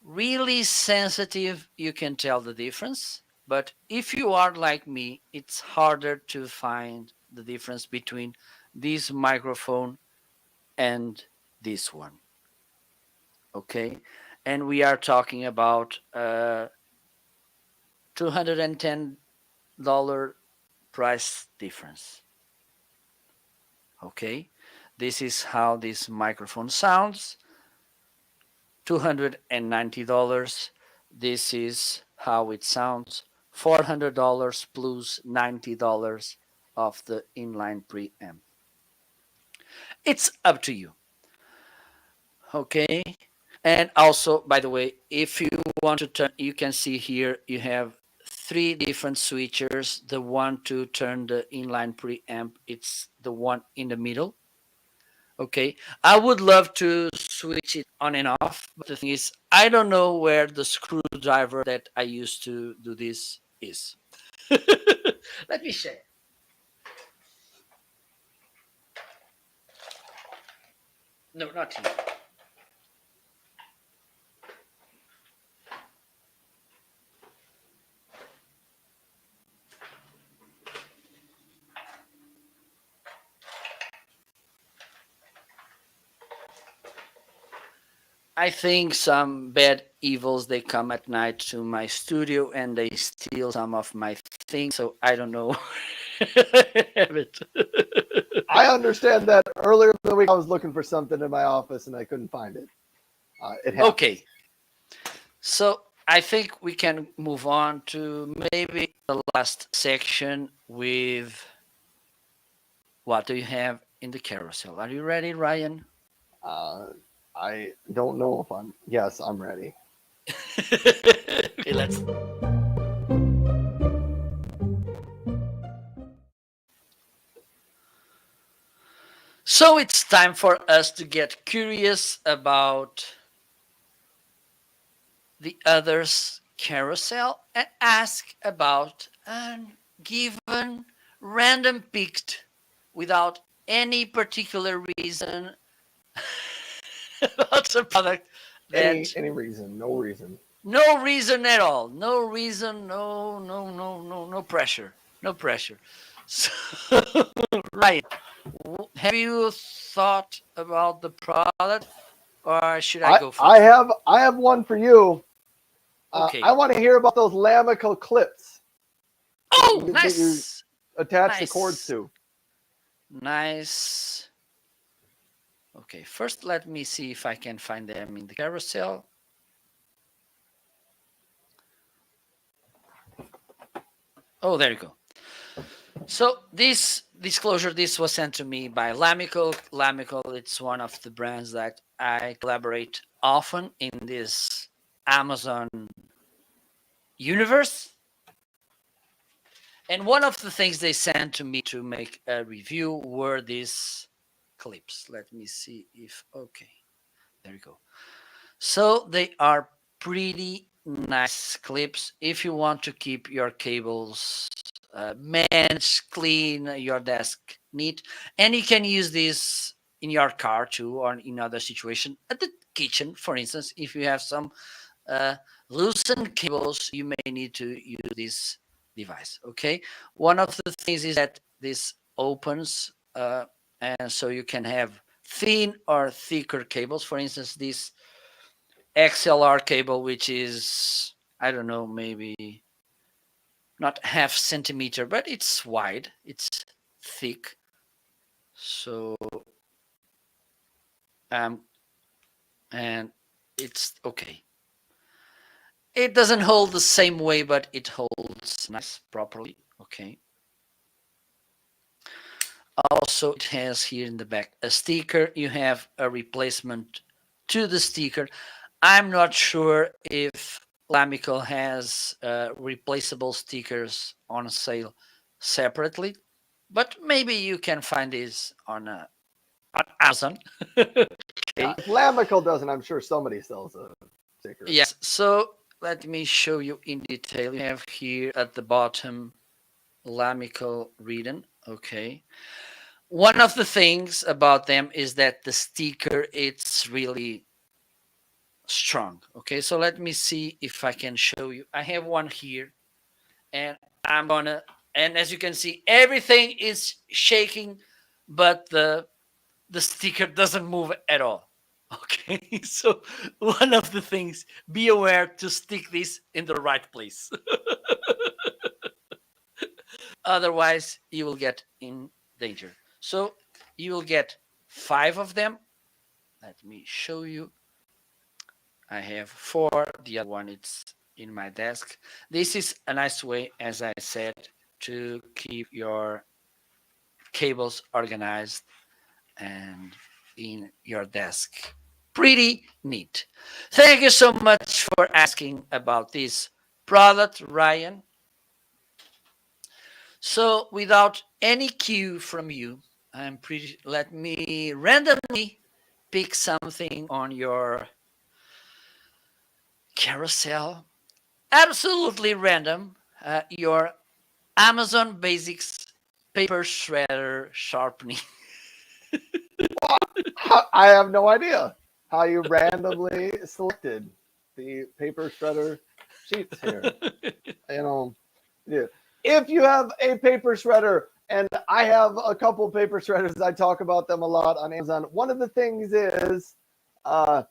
really sensitive, you can tell the difference. But if you are like me, it's harder to find the difference between this microphone and this one. Okay, and we are talking about $210 price difference. Okay, this is how this microphone sounds. $290. This is how it sounds. $400 plus $90 of the inline preamp. It's up to you. Okay. And also, by the way, if you want to turn, you can see here you have three different switchers. The one to turn the inline preamp, it's the one in the middle. Okay. I would love to switch it on and off, but the thing is, I don't know where the screwdriver that I used to do this is. Let me check. No, not here. I think some bad evils they come at night to my studio and they steal some of my things. So I don't know. Have it. I understand that earlier in the week I was looking for something in my office and I couldn't find it. It happens. Okay, so I think we can move on to maybe the last section with what do you have in the carousel? Are you ready, Ryan? Uh, I don't know if I'm. Yes, I'm ready. Okay, let's. So it's time for us to get curious about the other's carousel and ask about an given random picked without any particular reason about a product that Any reason? No reason. no reason at all, no reason, no pressure, no pressure. So, right, have you thought about the product or should I I go I first? have I have one for you. I Okay. want to hear about those Lamico clips. Oh, that you nice, attach the cords nice, to. nice. Okay, first let me see if I can find them in the carousel. Oh, there you go. So this disclosure, this was sent to me by Lamical. Lamical, it's one of the brands that I collaborate often in this Amazon universe. And one of the things they sent to me to make a review were these clips. Let me see if okay. There you go. So they are pretty nice clips if you want to keep your cables managed, clean, your desk neat, and you can use this in your car too, or in other situation at the kitchen, for instance. If you have some uh, loosened cables, you may need to use this device. Okay, one of the things is that this opens, and so you can have thin or thicker cables. For instance, this XLR cable, which is, I don't know, maybe not half centimeter, but it's wide, it's thick. So, um, and it's okay. It doesn't hold the same way, but it holds nice properly. Okay. Also, it has here in the back a sticker. You have a replacement to the sticker. I'm not sure if Lamical has replaceable stickers on sale separately, but maybe you can find these on Amazon. Yeah, Okay. if Lamical doesn't, I'm sure somebody sells a sticker. Yes. So let me show you in detail. You have here at the bottom Lamical written. Okay. One of the things about them is that the sticker it's really strong. Okay, so let me see if I can show you. I have one here, and I'm gonna, and as you can see, everything is shaking, but the sticker doesn't move at all. Okay, so one of the things, be aware to stick this in the right place. Otherwise, you will get in danger. So you will get 5 of them. Let me show you. I have 4. The other one is in my desk. This is a nice way, as I said, to keep your cables organized and in your desk. Pretty neat. Thank you so much for asking about this product, Ryan. So, without any cue from you, let me randomly pick something on your carousel. Absolutely random. Your Amazon Basics paper shredder sharpening. I have no idea how you randomly selected the paper shredder sheets here. You know, yeah. If you have a paper shredder, and I have a couple paper shredders, I talk about them a lot on Amazon. One of the things is, uh,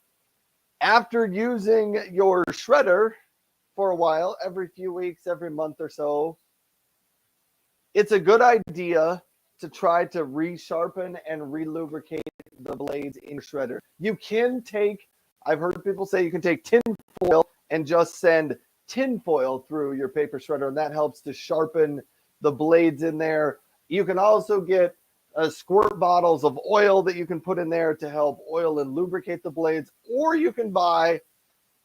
after using your shredder for a while, every few weeks, every month or so, it's a good idea to try to resharpen and relubricate the blades in your shredder. You can take, I've heard people say you can take tin foil and just send tin foil through your paper shredder, and that helps to sharpen the blades in there. You can also get squirt bottles of oil that you can put in there to help oil and lubricate the blades, or you can buy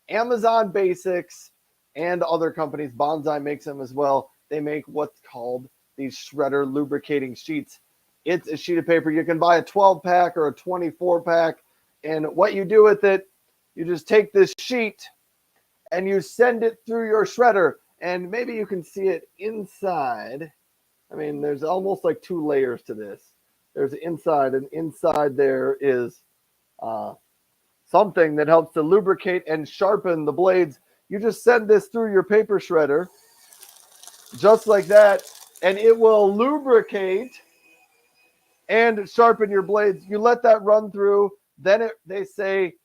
Amazon Basics and other companies. Bonsai makes them as well. They make what's called these shredder lubricating sheets. It's a sheet of paper. You can buy a 12 pack or a 24 pack. And what you do with it, you just take this sheet and you send it through your shredder. And maybe you can see it inside. I mean, there's almost like 2 layers to this. There's inside, and inside there is something that helps to lubricate and sharpen the blades. You just send this through your paper shredder, just like that, and it will lubricate and sharpen your blades. You let that run through, then they say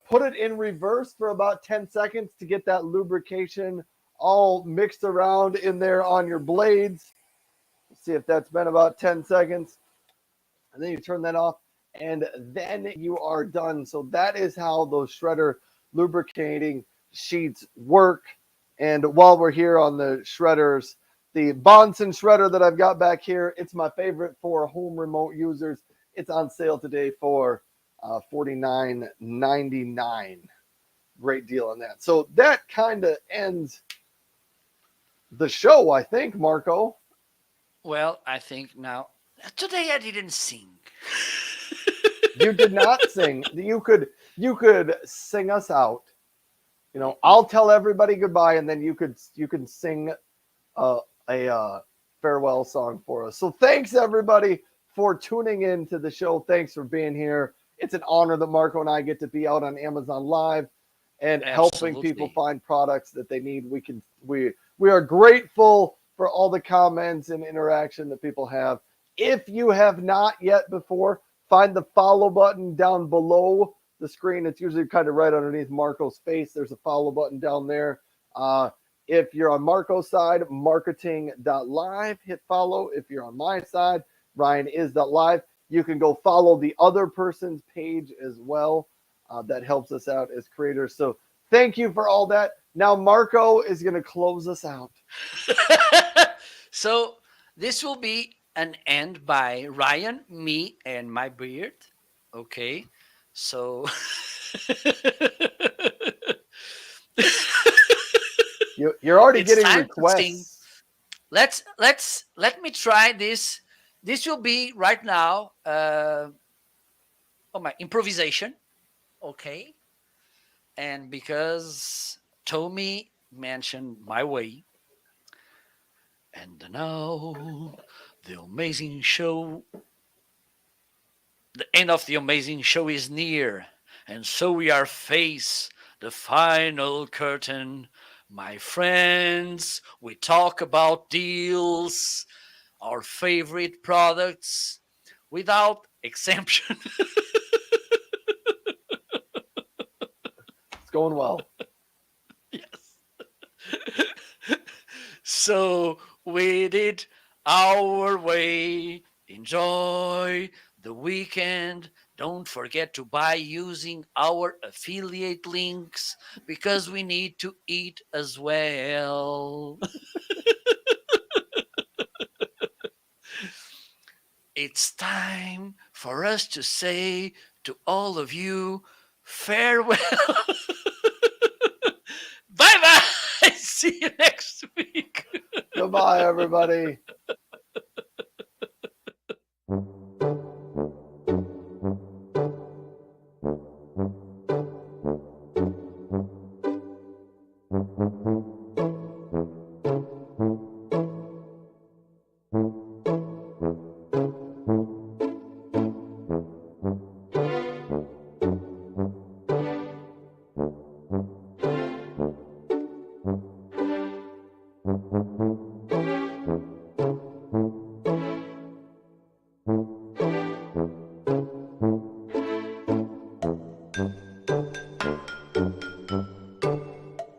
put it in reverse for about 10 seconds to get that lubrication all mixed around in there on your blades. See if that's been about 10 seconds. And then you turn that off, and then you are done. So that is how those shredder lubricating sheets work. And while we're here on the shredders, the Bonson shredder that I've got back here, it's my favorite for home remote users. It's on sale today for $49.99. Great deal on that. So that kind of ends the show, I think, Marco. Well, I think now today I didn't sing. You did not sing. You could sing us out. I'll tell everybody goodbye, and then you can sing a farewell song for us. So thanks everybody for tuning in to the show. Thanks for being here. It's an honor that Marco and I get to be out on Amazon Live and helping people Absolutely. find products that they need. We are grateful for all the comments and interaction that people have. If you have not yet before, find the follow button down below the screen. It's usually kind of right underneath Marco's face. There's a follow button down there. If you're on Marco's side, marketing.live, hit follow. If you're on my side, RyanIs.live. You can go follow the other person's page as well. That helps us out as creators. So thank you for all that. Now Marco is going to close us out. So this will be an end by Ryan, me, and my beard. Okay. So You're already it's getting time to sing. requests. Let me try this. This will be right now my improvisation. Okay. And because Tommy mentioned my way, and now the amazing show, the end of the amazing show is near, and so we are face the final curtain. My friends, we talk about deals, our favorite products, without exemption. It's going well. Yes. So we did our way. Enjoy the weekend. Don't forget to buy using our affiliate links because we need to eat as well. It's time for us to say to all of you farewell. Bye bye. See you next week. Goodbye, everybody.